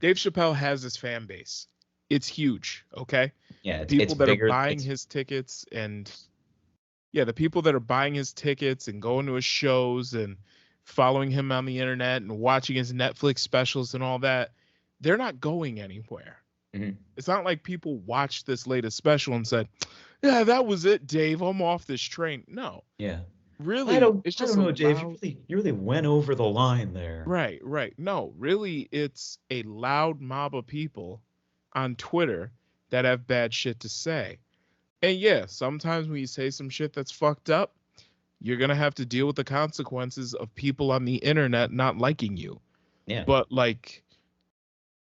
Dave Chappelle has his fan base. It's huge, okay? Yeah, people that are buying his tickets and the people that are buying his tickets and going to his shows and following him on the internet and watching his Netflix specials and all that, they're not going anywhere. Mm-hmm. It's not like people watched this latest special and said, yeah, that was it, Dave. I'm off this train. No. Yeah. Really, I don't know, Dave. You really went over the line there. Right. No, really, it's a loud mob of people on Twitter that have bad shit to say. And yeah, sometimes when you say some shit that's fucked up, you're going to have to deal with the consequences of people on the internet not liking you. Yeah. But like,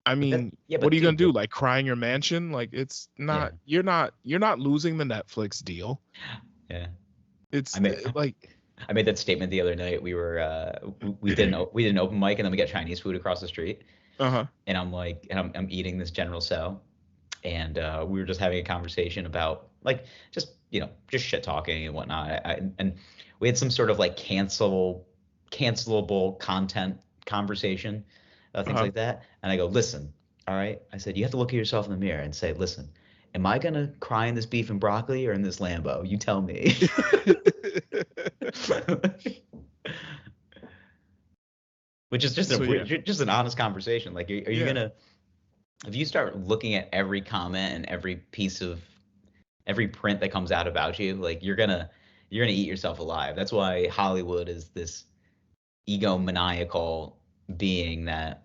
I mean, what are you going to do? Like cry in your mansion? Like it's not, you're not losing the Netflix deal. Yeah. It's I made that statement the other night. We were we did an open mic and then we got Chinese food across the street. And I'm like, I'm eating this General Tso, and we were just having a conversation about like just shit talking and whatnot. And we had some sort of like cancelable content conversation, things like that. And I go, listen, all right. I said, you have to look at yourself in the mirror and say, listen, am I gonna cry in this beef and broccoli or in this Lambo? You tell me. Which is just just an honest conversation. Like, are you gonna, if you start looking at every comment and every piece of every print that comes out about you, like you're gonna eat yourself alive. That's why Hollywood is this egomaniacal being that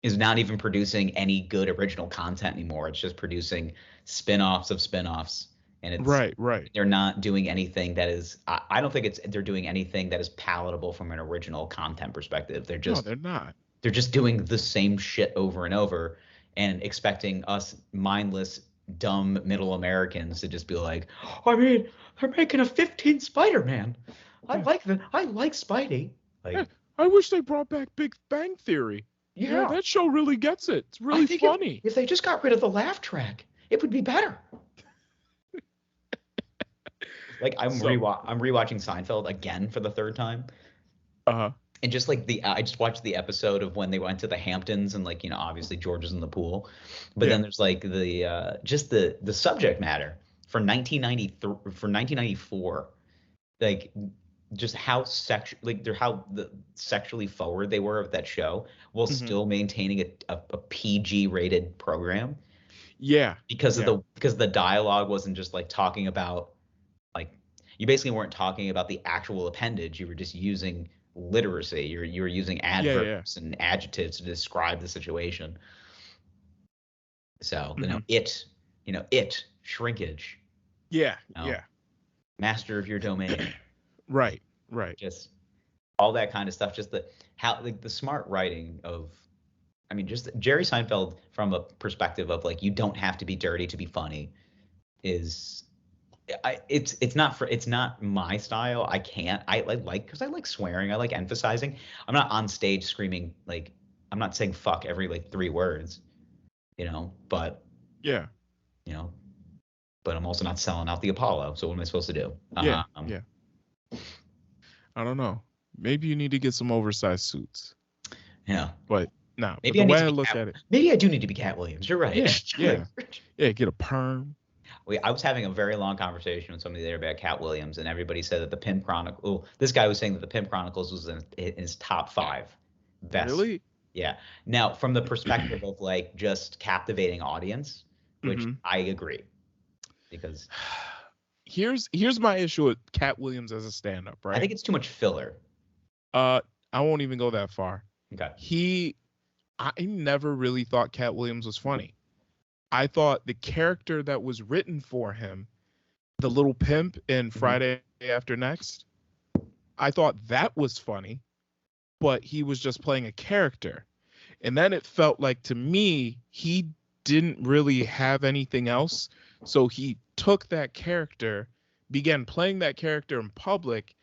is not even producing any good original content anymore. It's just producing spin-offs of spin-offs. And it's right. They're not doing anything that is. I don't think they're doing anything that is palatable from an original content perspective. They're not. They're just doing the same shit over and over, and expecting us mindless, dumb middle Americans to just be like, I mean, they're making a 15 Spider-Man. I like Spidey. Like, I wish they brought back Big Bang Theory. Yeah, that show really gets it. It's really funny. If they just got rid of the laugh track, it would be better. Like I'm rewatching Seinfeld again for the third time. And just like I just watched the episode of when they went to the Hamptons and like, obviously George is in the pool, but then there's like the just the subject matter for 1994, like just how sexually forward they were with that show while Hmm. still maintaining a PG rated program Yeah. Yeah. because the dialogue wasn't just like talking about like you basically weren't talking about the actual appendage. You were just using literacy. You were using Yeah. Yeah. adverbs and adjectives to describe the situation. So, Hmm. shrinkage, Yeah. you know, Yeah. master of your domain, Right. Right. just all that kind of stuff. Just the smart writing of, I mean, just Jerry Seinfeld from a perspective of like, you don't have to be dirty to be funny is it's not my style. I can't. I like because I like swearing. I like emphasizing. I'm not on stage screaming like I'm not saying fuck every like 3 words, but Yeah. you know, but I'm also not selling out the Apollo. So what am I supposed to do? Yeah. Yeah. I don't know. Maybe you need to get some oversized suits. Yeah. But no, but Maybe the I need way to I be look at it, maybe I do need to be Cat Williams. You're right. yeah, yeah, yeah, get a perm. I was having a very long conversation with somebody there about Cat Williams, and everybody said that the Pimp Chronicle. Oh, this guy was saying that the Pimp Chronicles was in his top 5 best. Really? Yeah. Now, from the perspective of like just captivating audience, which Hmm. I agree, because Here's my issue with Cat Williams as a stand-up, I right? think it's too much filler. Uh, I won't even go that far. Okay. I never really thought Cat Williams was funny. I thought the character that was written for him, the little pimp in Mhm. Friday After Next, I thought that was funny, but he was just playing a character. And then it felt like to me, he didn't really have anything else. So he took that character, began playing that character in public,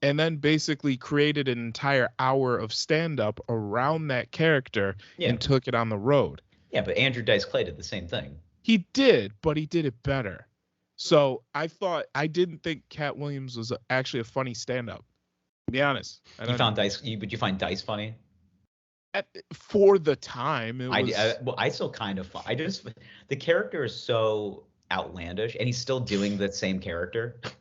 and then basically created an entire hour of stand up around that character Yeah. and took it on the road. Yeah, but Andrew Dice Clay did the same thing. He did, but he did it better. So I didn't think Cat Williams was actually a funny stand up. To be honest, I You don't. found Dice, but you find Dice funny? For the time, it was. Well, I still kind of, I just, the character is so outlandish, and he's still doing the same character. Like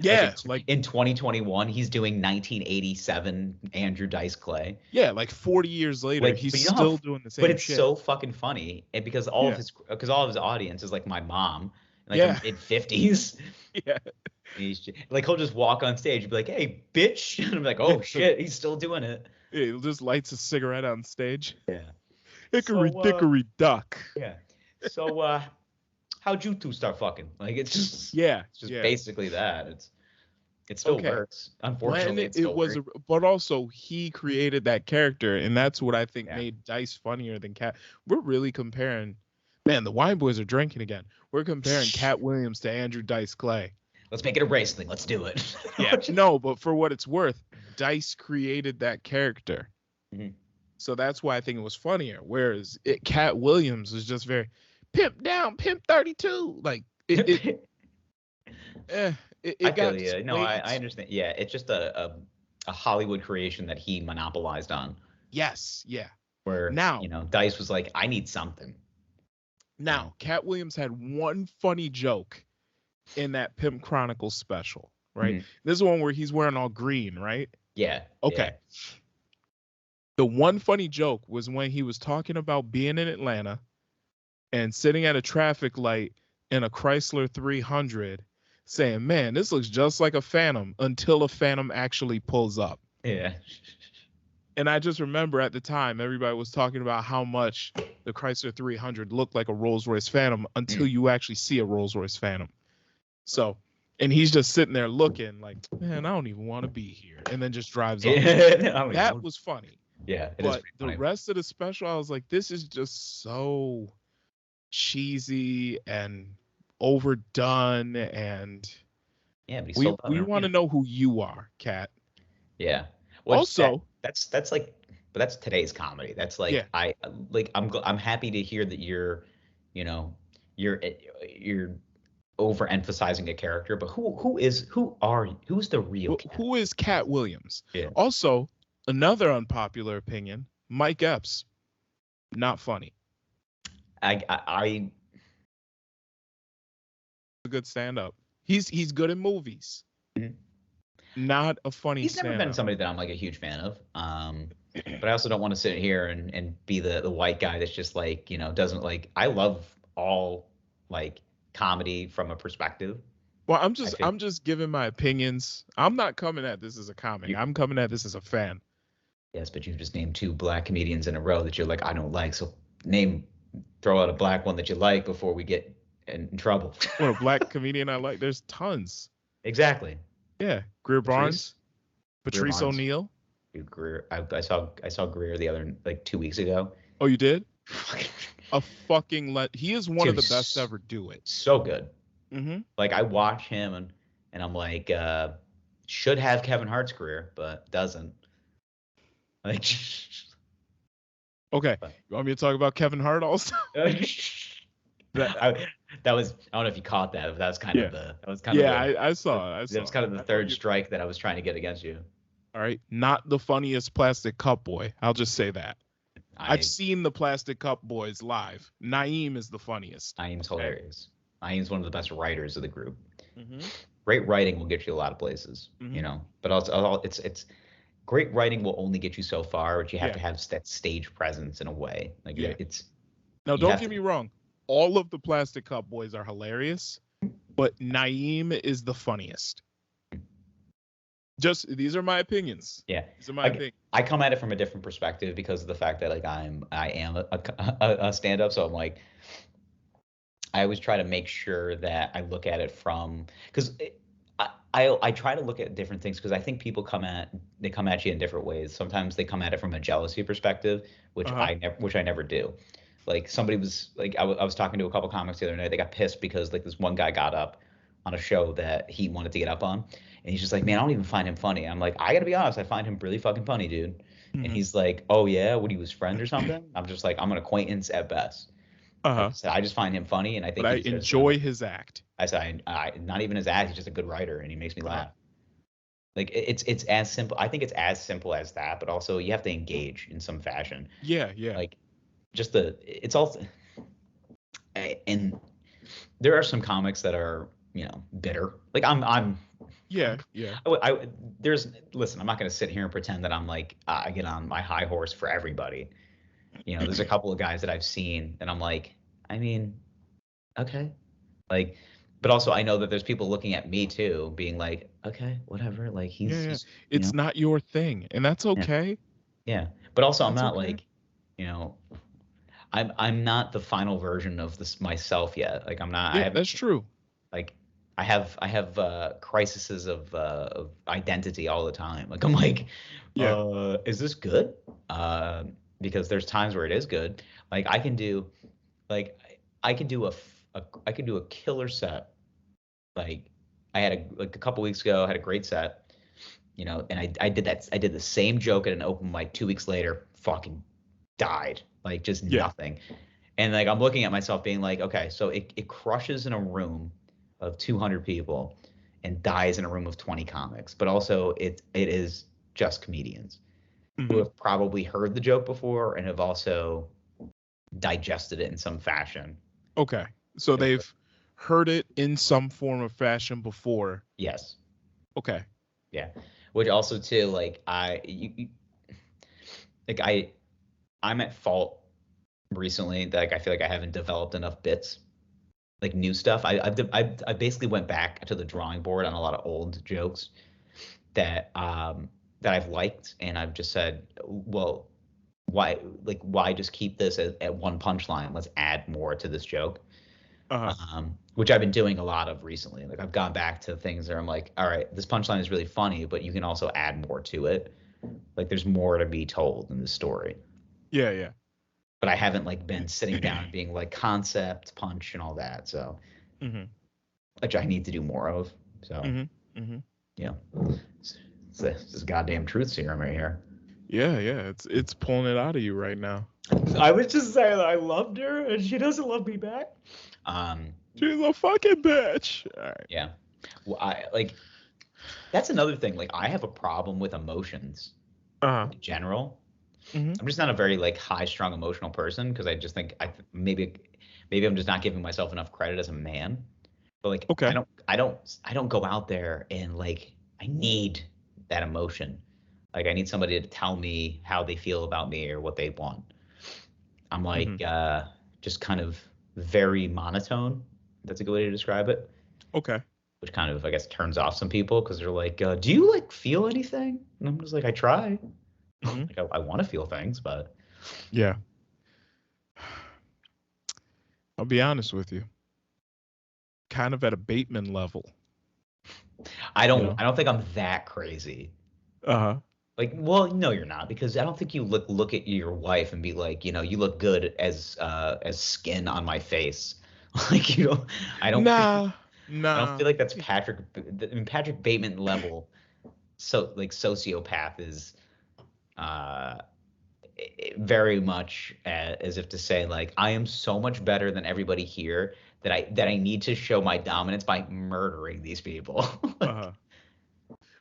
Yeah, like in 2021, he's doing 1987 Andrew Dice Clay. yeah, like 40 years later, Like, he's but you know how, still doing the but same it's shit. so fucking funny, and because Yeah, all of his audience is like my mom, like her yeah, mid 50s. yeah. Like he'll just walk on stage and be like, "Hey, bitch," and I'm like, "Oh shit, he's still doing it." He just lights a cigarette on stage. Yeah. Hickory So dickory duck. yeah. So how'd you two start fucking? Like Yeah, it's just yeah. basically that. It still Okay. works. When Unfortunately, it it still was, works. but also he created that character, and that's what I think Yeah. made Dice funnier than Cat. We're really comparing. Man, the Wine Boys are drinking again. We're comparing Cat Williams to Andrew Dice Clay. Let's make it a race thing. Let's do it. Yeah, no, but for what it's worth, Dice created that character. Mhm. So that's why I think it was funnier. Whereas Cat Williams is just very pimp down, pimp 32. Like eh, I it feel got you. No, way I understand. Yeah, it's just a Hollywood creation that he monopolized on, yes, yeah. where Now, Dice was like, I need something. Cat Williams had one funny joke in that Pimp Chronicles special, right? Mhm. This is one where he's wearing all green, right? Yeah. Okay. Yeah. The one funny joke was when he was talking about being in Atlanta and sitting at a traffic light in a Chrysler 300 saying, man, this looks just like a Phantom until a Phantom actually pulls up. Yeah. And I just remember at the time, everybody was talking about how much the Chrysler 300 looked like a Rolls Royce Phantom until Mm. you actually see a Rolls Royce Phantom. So, and he's just sitting there looking like, man, I don't even want to be here. And then just drives off. That was funny. Yeah, it is But pretty the funny. rest of the special, I was like, this is just so cheesy and overdone. And Yeah, but he we sold out. want to know who you are, Kat. Yeah. Well, Also, that's like, but that's today's comedy. That's like yeah, I'm happy to hear that you know, you're overemphasizing a character, but who's the real Cat? who is Cat Williams? Yeah. Also, another unpopular opinion, Mike Epps, not funny. I A good stand-up. He's good in movies. Mhm. not a funny He's never been stand-up. somebody that I'm like a huge fan of. But I also don't want to sit here and be the white guy that's just like, doesn't like. I love all like comedy from a perspective. Well, I think I'm just giving my opinions. I'm not coming at this as a comic. you, I'm coming at this as a fan. yes, but you've just named two black comedians in a row that you're like, I don't like. So throw out a black one that you like before we get in trouble. What a black comedian I like. There's tons. Exactly. Yeah, Greer Barnes, Greer Patrice Barnes. O'Neill. Dude, Greer. I saw Greer the other like 2 weeks ago. Oh, you did? A fucking he is one of Dude, the best to ever do it. So good. Mm-hmm. Like I watch him and I'm like, should have Kevin Hart's career, but doesn't. Like, Okay, you want me to talk about Kevin Hart also? that was, I don't know if you caught that, but that was kind of I saw. That was kind of the third strike that I was trying to get against you. All right, not the funniest plastic cup boy. I'll just say that. I've seen the plastic cup boys live. Nayeem is the funniest. Naeem's hilarious. Naeem's one of the best writers of the group. Mm-hmm. Great writing will get you a lot of places, but also it's great writing will only get you so far, but you have to have that stage presence in a way. Like it's. Now, don't get me wrong. All of the plastic cup boys are hilarious, but Nayeem is the funniest. Just these are my opinions. Yeah, these are my opinions. I come at it from a different perspective because of the fact that like I am a stand-up, so I'm like, I always try to make sure that I look at it from because I try to look at different things because I think people come at you in different ways. Sometimes they come at it from a jealousy perspective, which I never do. Like somebody was like I was talking to a couple comics the other night. They got pissed because like this one guy got up on a show that he wanted to get up on. And he's just like, man, I don't even find him funny. I'm like, I got to be honest. I find him really fucking funny, dude. Mm-hmm. And he's like, oh, yeah? What, he was friend or something? I'm just like, I'm an acquaintance at best. I just find him funny. And I think I enjoy his act. I said, not even his act. He's just a good writer. And he makes me laugh. Like, it's as simple. I think it's as simple as that. But also, you have to engage in some fashion. Yeah, yeah. Like, it's also. And there are some comics that are, bitter. Like, I'm. Yeah. Listen, I'm not going to sit here and pretend that I'm like, I get on my high horse for everybody. There's a couple of guys that I've seen and I'm like, I mean, okay. Like, but also I know that there's people looking at me too, being like, okay, whatever. Like he's it's not your thing. And that's okay. Yeah. But also I'm not like, I'm not the final version of this myself yet. Like I'm not. Yeah, that's true. Like, I have crises of identity all the time. Like I'm like, is this good? Because there's times where it is good. Like I can do a killer set. Like I had a couple weeks ago, I had a great set, and I did the same joke at an open mic 2 weeks later, fucking died. Like just nothing. And like I'm looking at myself being like, okay, so it crushes in a room of 200 people and dies in a room of 20 comics, but also it is just comedians who have probably heard the joke before and have also digested it in some fashion. Okay, so they've heard it in some form of fashion before. Yes. Okay. Yeah, which also too, like I'm at fault recently that like I feel like I haven't developed enough bits. Like new stuff. I basically went back to the drawing board on a lot of old jokes that I've liked, and I've just said, well, why just keep this at one punchline? Let's add more to this joke. Which I've been doing a lot of recently. Like I've gone back to things where I'm like, all right, this punchline is really funny, but you can also add more to it. Like there's more to be told in the story. Yeah, yeah. But I haven't like been sitting down and being like concept, punch, and all that. So, which I need to do more of. So, this goddamn truth serum right here. Yeah, it's pulling it out of you right now. I was just saying that I loved her and she doesn't love me back. She's a fucking bitch. All right. Yeah. Well, that's another thing. Like I have a problem with emotions in general. I'm just not a very like high strung emotional person because I just think maybe I'm just not giving myself enough credit as a man. But like I don't go out there and like I need that emotion. Like I need somebody to tell me how they feel about me or what they want. I'm Mm-hmm. like just kind of very monotone. That's a good way to describe it. Okay. Which kind of I guess turns off some people because they're like, "Do you like feel anything?" And I'm just like, "I try. Mm-hmm. Like I want to feel things, but Yeah. I'll be honest with you. Kind of at a Bateman level, I you don't know. I don't think I'm that crazy." Uh-huh. Like, well, no, you're not, because I don't think you look at your wife and be like, you look good as skin on my face. Like, you don't. I don't feel. Nah. I don't Nah. feel like that's Patrick. I mean, Patrick Bateman level. So like sociopath is uh very much as if to say like I am so much better than everybody here that I need to show my dominance by murdering these people. Like, Uh-huh.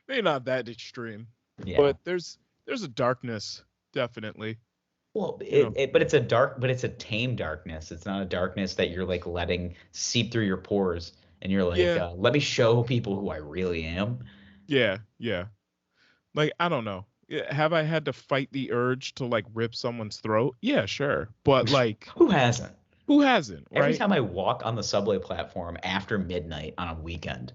Maybe not that extreme, yeah. but there's a darkness, definitely. Well, You know. but it's a tame darkness. It's not a darkness that you're like letting seep through your pores, and you're like, Yeah. let me show people who I really am. Yeah. Yeah. Like, I don't know. Have I had to fight the urge to like rip someone's throat? Yeah, sure. But like, Who hasn't? who hasn't, Every right? time I walk on the subway platform after midnight on a weekend,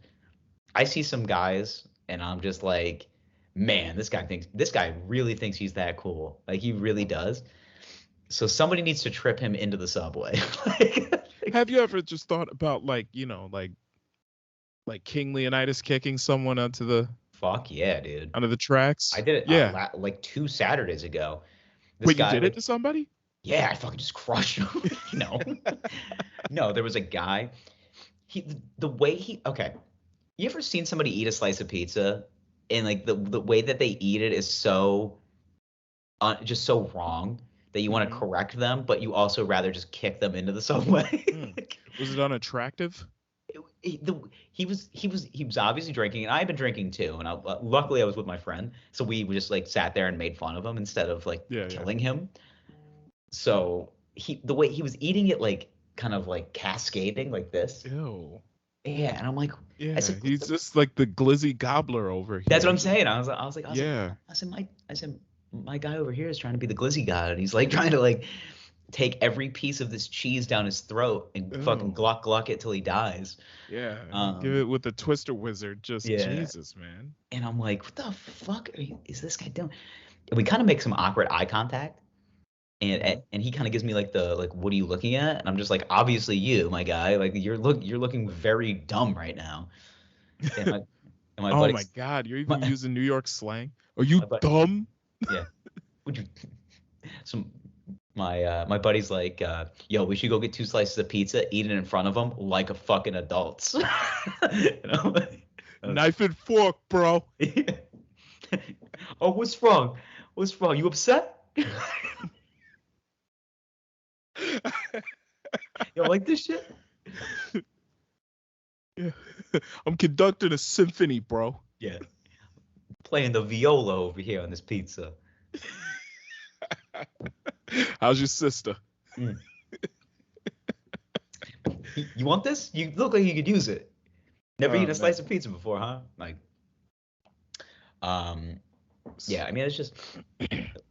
I see some guys, and I'm just like, man, this guy really thinks he's that cool. Like he really does. So somebody needs to trip him into the subway. Have you ever just thought about like, like King Leonidas kicking someone Fuck yeah, dude. onto the I tracks? did it Yeah. like 2 Saturdays ago. This Wait, you guy did it like to somebody? yeah, I fucking just crushed him. No. No, there was a guy. The way he okay. You ever seen somebody eat a slice of pizza and like the way that they eat it is so just so wrong that you want to Mm-hmm. correct them, but you also rather just kick them into the subway. Mm. Like, Was it unattractive? he was obviously drinking, and I had been drinking too. And luckily I was with my friend, so we just like sat there and made fun of him instead of like Yeah, yeah. killing him. So the way he was eating it, like kind of like cascading like this. Ew. Yeah, and I'm like, I Yeah, said, he's just like the glizzy gobbler over that's what I'm here. saying. I was like, Yeah. I said, my guy over here is trying to be the glizzy god, and he's like trying to like take every piece of this cheese down his throat and fucking Ew. gluck gluck it till he dies. Yeah. Give it Um, with the Twister Wizard. Just yeah, Jesus, man. and I'm like, what the fuck is this guy doing? And we kind of make some awkward eye contact, Hmm. and he kind of gives me like the like, what are you looking at? And I'm just like, obviously you, my guy, like you're looking very dumb right now. And my Oh my buddy's God, you're even my, using New York slang? Are you my buddy, dumb? yeah. Would you? So my buddy's like, yo, we should go get 2 slices of pizza, eat it in front of them like a fucking adults. You know? Knife and fork, bro. Oh, what's wrong? What's wrong? You upset? You don't like this shit? Yeah. I'm conducting a symphony, bro. Yeah. Playing the viola over here on this pizza. How's your sister? Mm. You want this? You look like you could use it. Never Oh eaten a man. slice of pizza before, huh? Like, um, yeah. I mean, it's just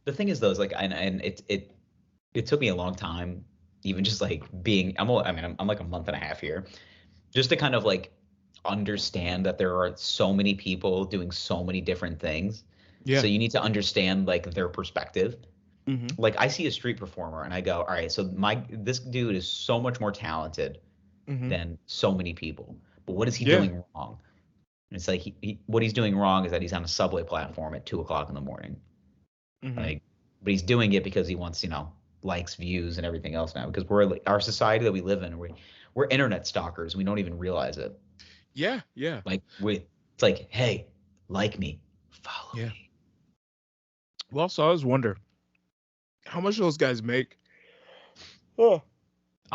the thing is though, is like, and it took me a long time, even just like being. I mean, I'm like a month and a half here, just to kind of like understand that there are so many people doing so many different things. So Yeah. you need to understand like their perspective. Mm-hmm. Like I see a street performer and I go, all right, so this dude is so much more talented Mm-hmm. than so many people. But what is he Yeah. doing wrong? And it's like what he's doing wrong is that he's on a subway platform at 2 o'clock in the morning. Mm-hmm. Like, but he's doing it because he wants, likes, views, and everything else now. Because we're like, our society that we live in, we're internet stalkers. We don't even realize it. Yeah. Yeah. Like it's like, hey, like me, follow Yeah. me. Well, so I always wonder how much those guys make. Oh.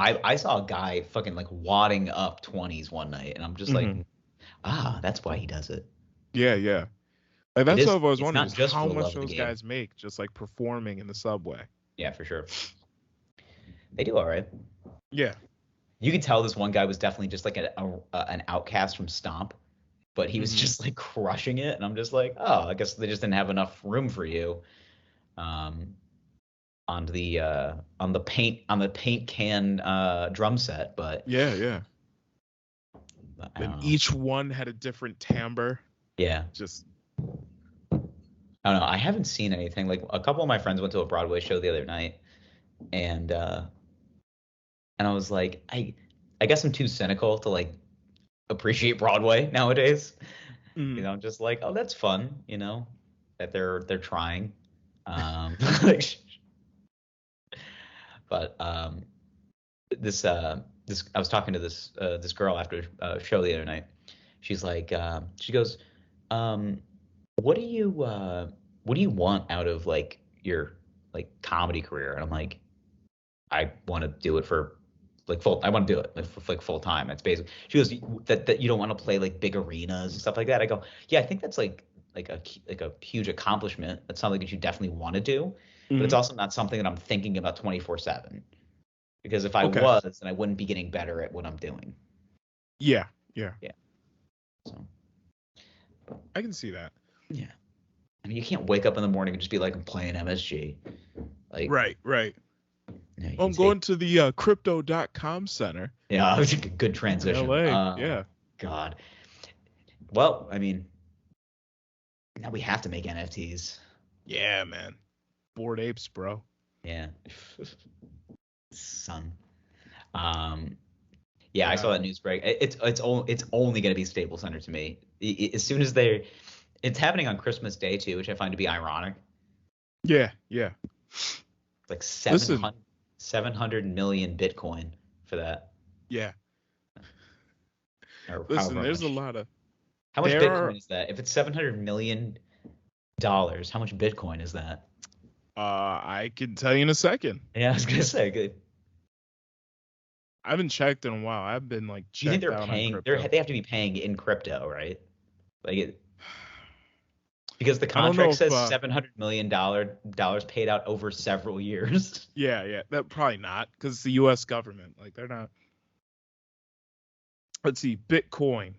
I saw a guy fucking like wadding up 20s one night, and I'm just like, Mm-hmm. that's why he does it. Yeah. Yeah. Like that's what I've always It's wondered not is just for how the love much of the those game. guys make just like performing in the subway. Yeah, for sure. They do all right. Yeah. You could tell this one guy was definitely just like an outcast from Stomp. but he was just like crushing it, and I'm just like, oh, I guess they just didn't have enough room for you. On the paint can drum set, but yeah. I And don't know. each one had a different timbre. Yeah. Just I don't know. I haven't seen anything. Like a couple of my friends went to a Broadway show the other night, and I was like, I guess I'm too cynical to like appreciate Broadway nowadays. You know, I'm just like, oh, that's fun, you know, that they're trying. Like, but this I was talking to this girl after a show the other night. She's like, she goes, what do you want out of like your like comedy career? And I'm like, I want to do it for like full. I want to do it like for like full time. That's basically. She goes, that you don't want to play like big arenas and stuff like that. I go, yeah, I think that's like a huge accomplishment. That's something that you definitely want to do, but it's also not something that I'm thinking about 24/7. Because if I was, then I wouldn't be getting better at what I'm doing. Yeah. So I can see that. Yeah. I mean, you can't wake up in the morning and just be like, I'm playing MSG. Like, right. You know, I'm going to the crypto.com center. Yeah, it was a good transition. LA. Yeah. God. Well, I mean, now we have to make NFTs. Yeah, man. Bored apes, bro. Yeah. Son. Yeah, I saw that news break. It's only going to be Staples Center to me. As soon as it's happening on Christmas Day too, which I find to be ironic. Yeah. Like 700 million Bitcoin for that. Yeah. Or listen, there's a lot of. How much Bitcoin is that? If it's $700 million, how much Bitcoin is that? I can tell you in a second. Yeah, I was gonna say. Good. I haven't checked in a while. I've been like. Do you think they're paying? They have to be paying in crypto, right? Like because the contract says $700 million paid out over several years. Yeah, that probably not because it's the U.S. government. Like they're not. Let's see, Bitcoin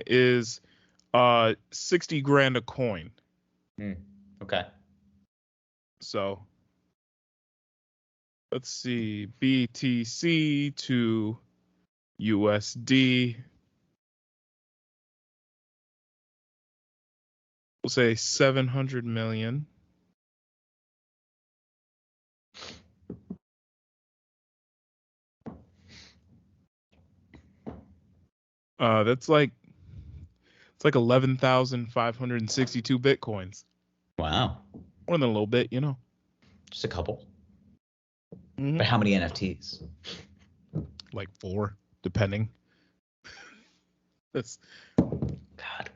is 60 grand a coin. Okay. So let's see, BTC to USD. We'll say 700 million. It's like 11,562 Bitcoins. Wow. More than a little bit, you know. Just a couple. But how many NFTs? Like 4, depending. That's God.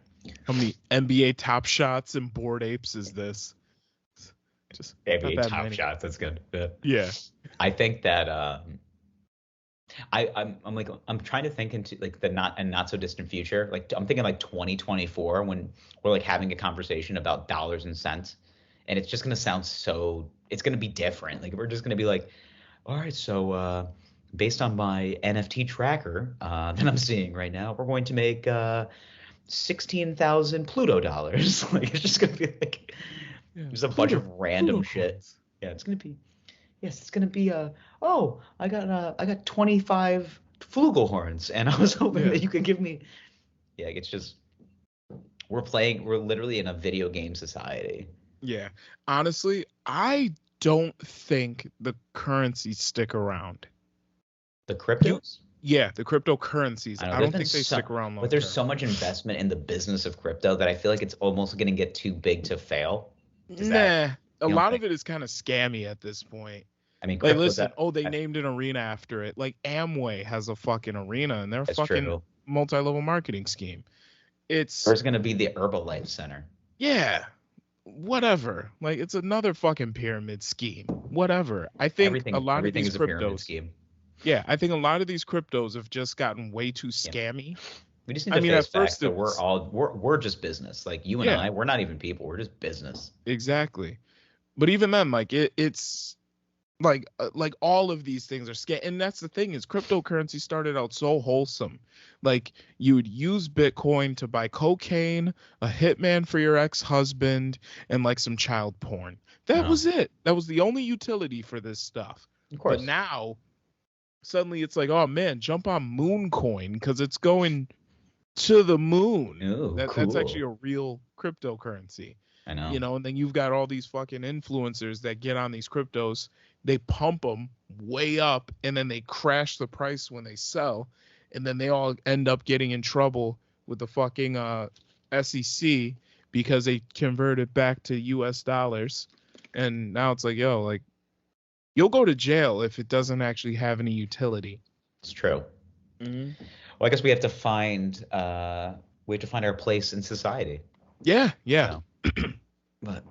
How many NBA Top Shots and Bored Apes is this? Just NBA Top Shots. That's good. Yeah. I think that I'm trying to think into like the not so distant future. Like I'm thinking like 2024 when we're like having a conversation about dollars and cents, and it's just gonna sound so. It's gonna be different. Like we're just gonna be like, all right, so based on my NFT tracker that I'm seeing right now, we're going to make 16,000 Pluto dollars. Like it's just gonna be like just a bunch of random shit. Coins. Yeah, it's gonna be. Yes, it's gonna be oh, I got 25 flugelhorns, and I was hoping that you could give me. Yeah, it's just we're literally in a video game society. Yeah, honestly, I don't think the currencies stick around. The cryptos? Yeah, the cryptocurrencies. I don't think they stick around long. But there's so much investment in the business of crypto that I feel like it's almost going to get too big to fail. A lot of it is kind of scammy at this point. I mean, like, listen, they named an arena after it. Like Amway has a fucking arena, and they're a fucking multi-level marketing scheme. There's going to be the Herbalife Center. Yeah, whatever. Like it's another fucking pyramid scheme. Whatever. I think a lot of these cryptos. Yeah, I think a lot of these cryptos have just gotten way too scammy. Yeah. We just need to face facts that we're just business. Like you and I, we're not even people. We're just business. Exactly. But even then, like it's Like all of these things are scam, and that's the thing is cryptocurrency started out so wholesome. Like you would use Bitcoin to buy cocaine, a hitman for your ex-husband, and like some child porn. That was it. That was the only utility for this stuff. Of course. But now suddenly it's like, oh man, jump on Mooncoin because it's going to the moon. Ooh, That's cool. actually a real cryptocurrency. I know. You know, and then you've got all these fucking influencers that get on these cryptos, they pump them way up, and then they crash the price when they sell, and then they all end up getting in trouble with the fucking SEC because they converted back to US dollars. And now it's like, yo, like, you'll go to jail if it doesn't actually have any utility. It's true. Mm-hmm. Well, I guess we have to find our place in society. Yeah. But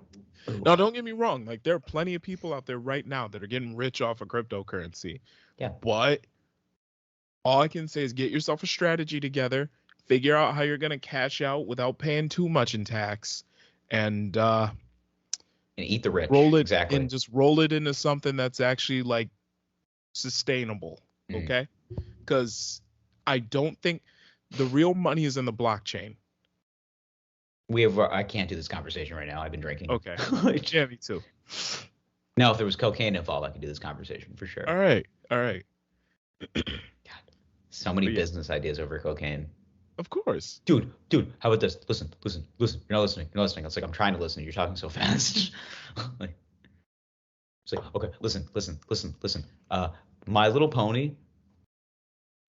now, don't get me wrong. Like, there are plenty of people out there right now that are getting rich off of cryptocurrency. Yeah. But all I can say is get yourself a strategy together, figure out how you're going to cash out without paying too much in tax, and eat the rich. Roll it exactly. And just roll it into something that's actually like sustainable. Okay? Because I don't think the real money is in the blockchain. I can't do this conversation right now. I've been drinking. Okay. Yeah, me too. Now, if there was cocaine involved, I could do this conversation for sure. All right. God, so many business ideas over cocaine. Of course. Dude, how about this? Listen. You're not listening. It's like I'm trying to listen. You're talking so fast. It's like, okay, listen. My Little Pony,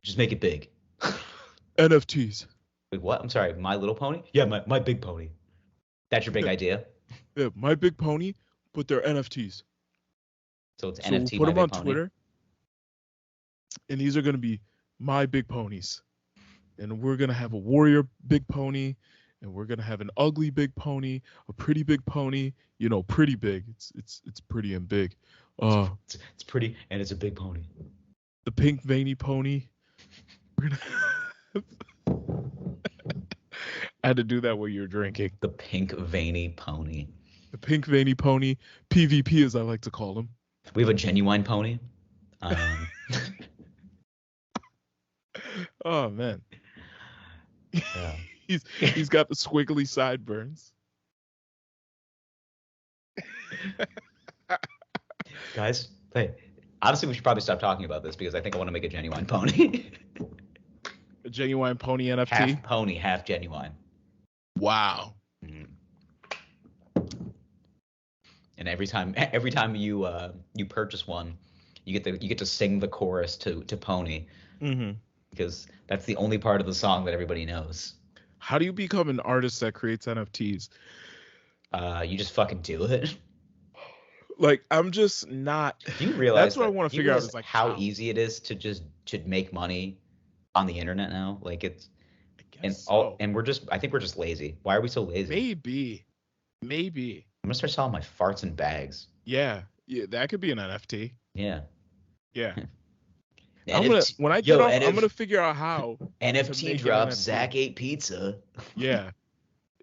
just make it big. NFTs. Wait, what? I'm sorry, My Little Pony? Yeah, my Big Pony. That's your big idea? Yeah, My Big Pony, but they're NFTs. So it's NFT. We'll put them on Twitter, and these are going to be My Big Ponies. And we're going to have a warrior big pony, and we're going to have an ugly big pony, a pretty big pony, you know, pretty big. It's pretty and big. It's pretty, and it's a big pony. The pink veiny pony. We're gonna I had to do that while you were drinking. The pink veiny pony. The pink veiny pony. PvP, as I like to call him. We have a genuine pony. Oh, man. Yeah. He's got the squiggly sideburns. Guys, hey, honestly, we should probably stop talking about this because I think I want to make a genuine pony. A genuine pony NFT? Half pony, half genuine. Wow. Mm. And every time you purchase one, you get to sing the chorus to Pony. Mm-hmm. Because that's the only part of the song that everybody knows. How do you become an artist that creates NFTs? You just fucking do it. Like, I'm just not. Do you realize that's what I want to figure out is like how easy it is to make money on the internet now? Like it's and I think we're just lazy. Why are we so lazy? Maybe. I'm gonna start selling my farts in bags. Yeah, that could be an NFT. Yeah. I'm gonna figure out how. NFT drops. Zach ate pizza. Yeah,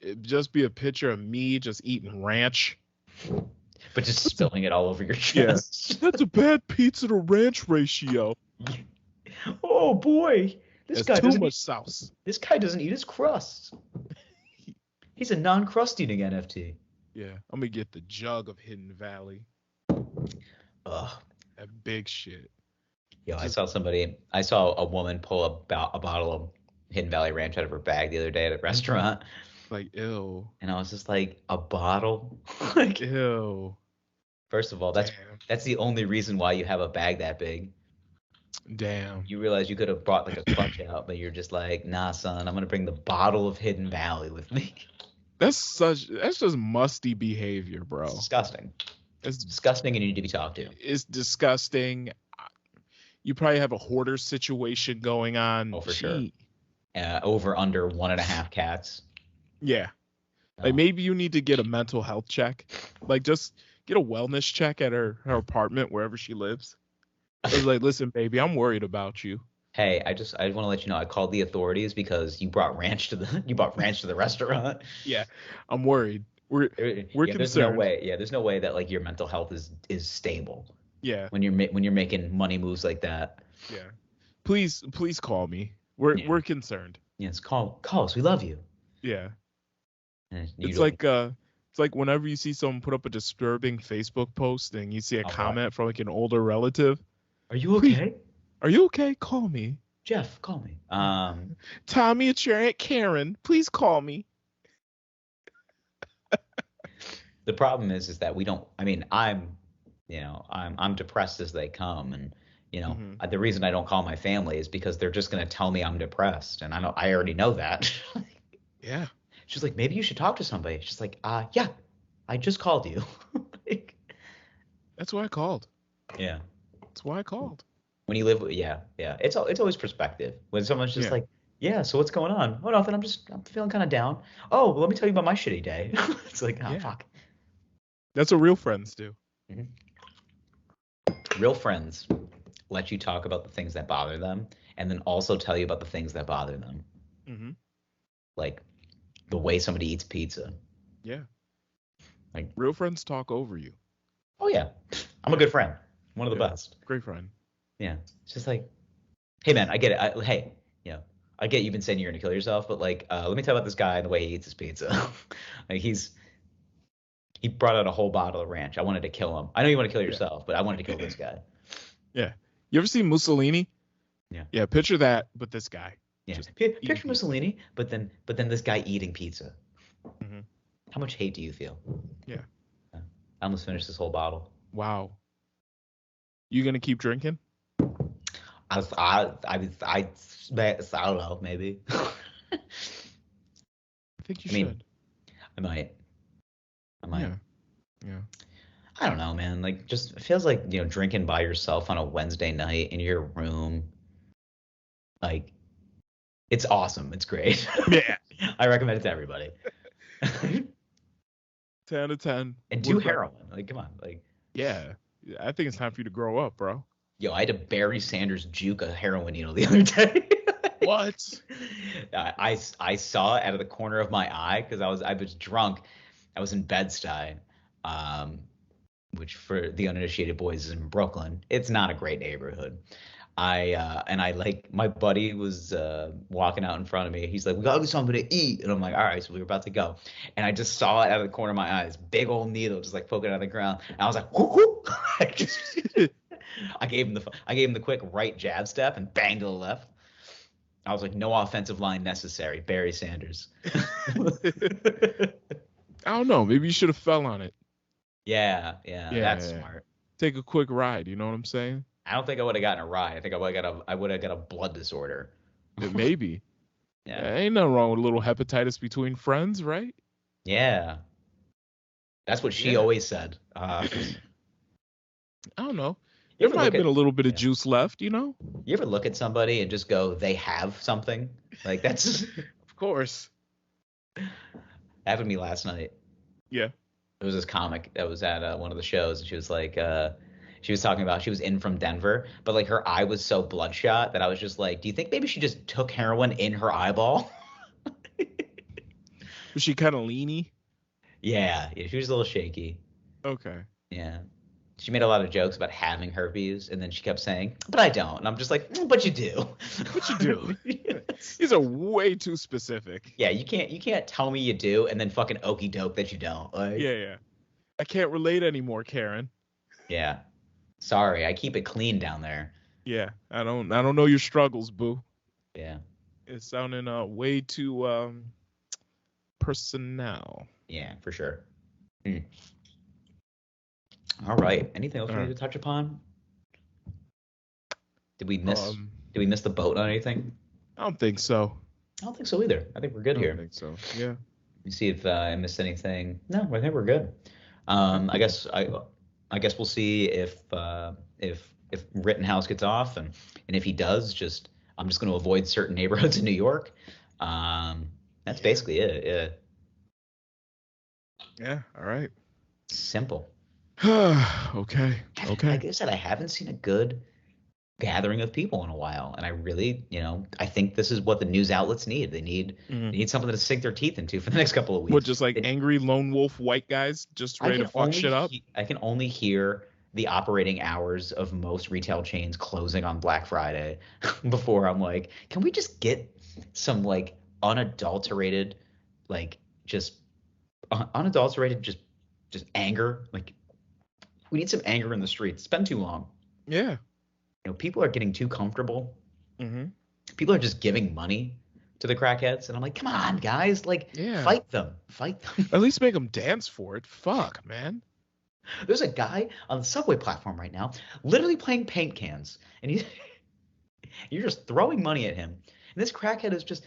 it'd just be a picture of me just eating ranch, but just spilling it all over your chest. Yeah. That's a bad pizza to ranch ratio. Oh boy, this guy too much sauce. This guy doesn't eat his crust. He's a non-crust eating NFT. Yeah, I'm gonna get the jug of Hidden Valley. Ugh, that big shit. Yo, I saw a woman pull a bottle of Hidden Valley Ranch out of her bag the other day at a restaurant. Like, ew. And I was just like, a bottle? Like, ew. First of all, that's the only reason why you have a bag that big. Damn. You realize you could have brought like a clutch out, but you're just like, nah, son, I'm gonna bring the bottle of Hidden Valley with me. That's just musty behavior, bro. It's disgusting. It's disgusting, and you need to be talked to. It's disgusting. You probably have a hoarder situation going on. Oh, for sure. Over under 1.5 cats. Yeah. Like maybe you need to get a mental health check. Like just get a wellness check at her apartment wherever she lives. I was like, listen, baby, I'm worried about you. Hey, I want to let you know I called the authorities because you brought ranch to the restaurant. Yeah, I'm worried. We're concerned. There's no way that like your mental health is stable. Yeah. when you're making money moves like that. Yeah. Please call me. We're concerned. Yes, call us. We love you. Yeah. And you It's don't. like whenever you see someone put up a disturbing Facebook post and you see a Oh, God. comment from like an older relative. Are you Please, okay? are you okay? Call me. Jeff, call me. Tommy, it's your Aunt Karen. Please call me. The problem is that we don't. I mean, I'm depressed as they come, and Hmm. the reason I don't call my family is because they're just gonna tell me I'm depressed, and I already know that. Yeah. She's like, maybe you should talk to somebody. She's like, yeah, I just called you. Like, That's why I called. yeah. That's why I called. When you live, yeah. It's always perspective. When someone's just Yeah. like, yeah, so what's going on? Oh, nothing. I'm feeling kind of down. Oh, well, let me tell you about my shitty day. It's like, oh, Yeah. fuck. That's what real friends do. Mhm. Real friends let you talk about the things that bother them, and then also tell you about the things that bother them, Hmm. like the way somebody eats pizza. Yeah. Like, Real friends talk over you. oh yeah, I'm a good friend, one of the Yeah. best. Great friend. Yeah, it's just like, hey man, I get it. Hey, I get you've been saying you're gonna kill yourself, but like, let me tell you about this guy and the way he eats his pizza. Like he brought out a whole bottle of ranch. I wanted to kill him. I know you want to kill Yeah. yourself, but I wanted to kill this guy. Yeah. You ever seen Mussolini? Yeah. Yeah. Picture that, but this guy. Yeah. Just Picture eating pizza. Mussolini, but then this guy eating pizza. Hmm. How much hate do you feel? Yeah. I almost finished this whole bottle. Wow. You gonna keep drinking? I don't know, maybe. I think you I mean, should. I might. Yeah. Yeah. I don't know, man. Like, just it feels like, drinking by yourself on a Wednesday night in your room. Like, it's awesome. It's great. Yeah. I recommend it to everybody. 10 out of 10. And do Would heroin. Like, come on. Like, Yeah. I think it's time for you to grow up, bro. yo, I had to Barry Sanders juke a heroin needle the other day. What? I saw it out of the corner of my eye because I was drunk. I was in Bed-Stuy, which for the uninitiated boys is in Brooklyn. It's not a great neighborhood. I like my buddy was walking out in front of me. He's like, "We gotta get something to eat," and I'm like, "All right." So we were about to go, and I just saw it out of the corner of my eyes, big old needle just like poking out of the ground. And I was like, "Whoo, whoo." I gave him the quick right jab step and bang to the left. I was like, "No offensive line necessary." Barry Sanders. I don't know. Maybe you should have fell on it. Yeah, that's Yeah. smart. Take a quick ride. You know what I'm saying? I don't think I would have gotten a ride. I think I would have got a blood disorder. Maybe. Yeah. Ain't nothing wrong with a little hepatitis between friends, right? Yeah. That's what she Yeah. always said. I don't know. You There ever might look have been a at little bit of yeah. juice left, you know? You ever look at somebody and just go, they have something? Like that's Of course. happened to me last night. Yeah. There was this comic that was at one of the shows, and she was like, she was talking about she was in from Denver, but like her eye was so bloodshot that I was just like, do you think maybe she just took heroin in her eyeball? Was she kind of leany? Yeah, she was a little shaky. Okay. Yeah. She made a lot of jokes about having herpes, and then she kept saying, "But I don't." And I'm just like, "But you do." What you do? These are way too specific. Yeah, you can't tell me you do and then fucking okey doke that you don't. Like, Yeah. I can't relate anymore, Karen. yeah. Sorry, I keep it clean down there. Yeah. I don't know your struggles, boo. Yeah. It's sounding way too personnel. Yeah, for sure. All right. Anything else we All need to right. touch upon? Did we miss the boat on anything? I don't think so. I don't think so either. I think we're good I here. don't think so. Yeah. Let me see if I missed anything. No, I think we're good. I guess we'll see if Rittenhouse gets off, and if he does, I'm just going to avoid certain neighborhoods in New York. That's basically it. Yeah. All right. Simple. Okay. Like I said, I haven't seen a good gathering of people in a while, and I really, I think this is what the news outlets need. They need something to sink their teeth into for the next couple of weeks. What, just like angry lone wolf white guys just ready to fuck shit up? I can only hear the operating hours of most retail chains closing on Black Friday before I'm like, can we just get some like unadulterated, like just unadulterated, just anger. Like we need some anger in the streets. It's been too long. Yeah. People are getting too comfortable. Mm-hmm. People are just giving money to the crackheads, and I'm like, come on, guys, like fight them. At least make them dance for it. Fuck, man. There's a guy on the subway platform right now, literally playing paint cans, and you're just throwing money at him, and this crackhead is just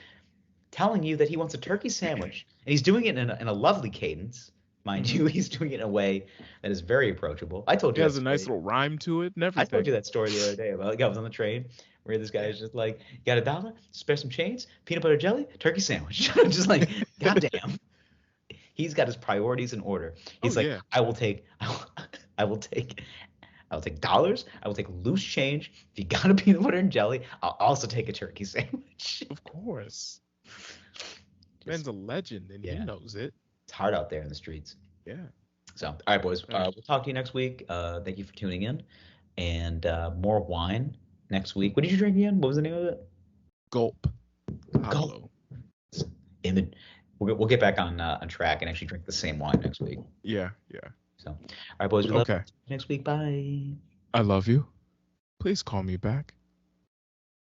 telling you that he wants a turkey sandwich, and he's doing it in a lovely cadence. Mind you, he's doing it in a way that is very approachable. I told you it has a nice little rhyme to it and everything. I told you that story the other day about I was on the train where this guy is just like, got $1, spare some change, peanut butter jelly, turkey sandwich. I'm just like, goddamn. He's got his priorities in order. He's like, yeah. I will take dollars. I will take loose change. If you got a peanut butter and jelly, I'll also take a turkey sandwich. Of course. Man's a legend, and he knows it. It's hard out there in the streets. Yeah. So, all right, boys. We'll talk to you next week. Thank you for tuning in. And more wine next week. What did you drink again? What was the name of it? Gulp. Gulp. We'll get back on track and actually drink the same wine next week. Yeah. So, all right, boys. We'll next week. Bye. I love you. Please call me back.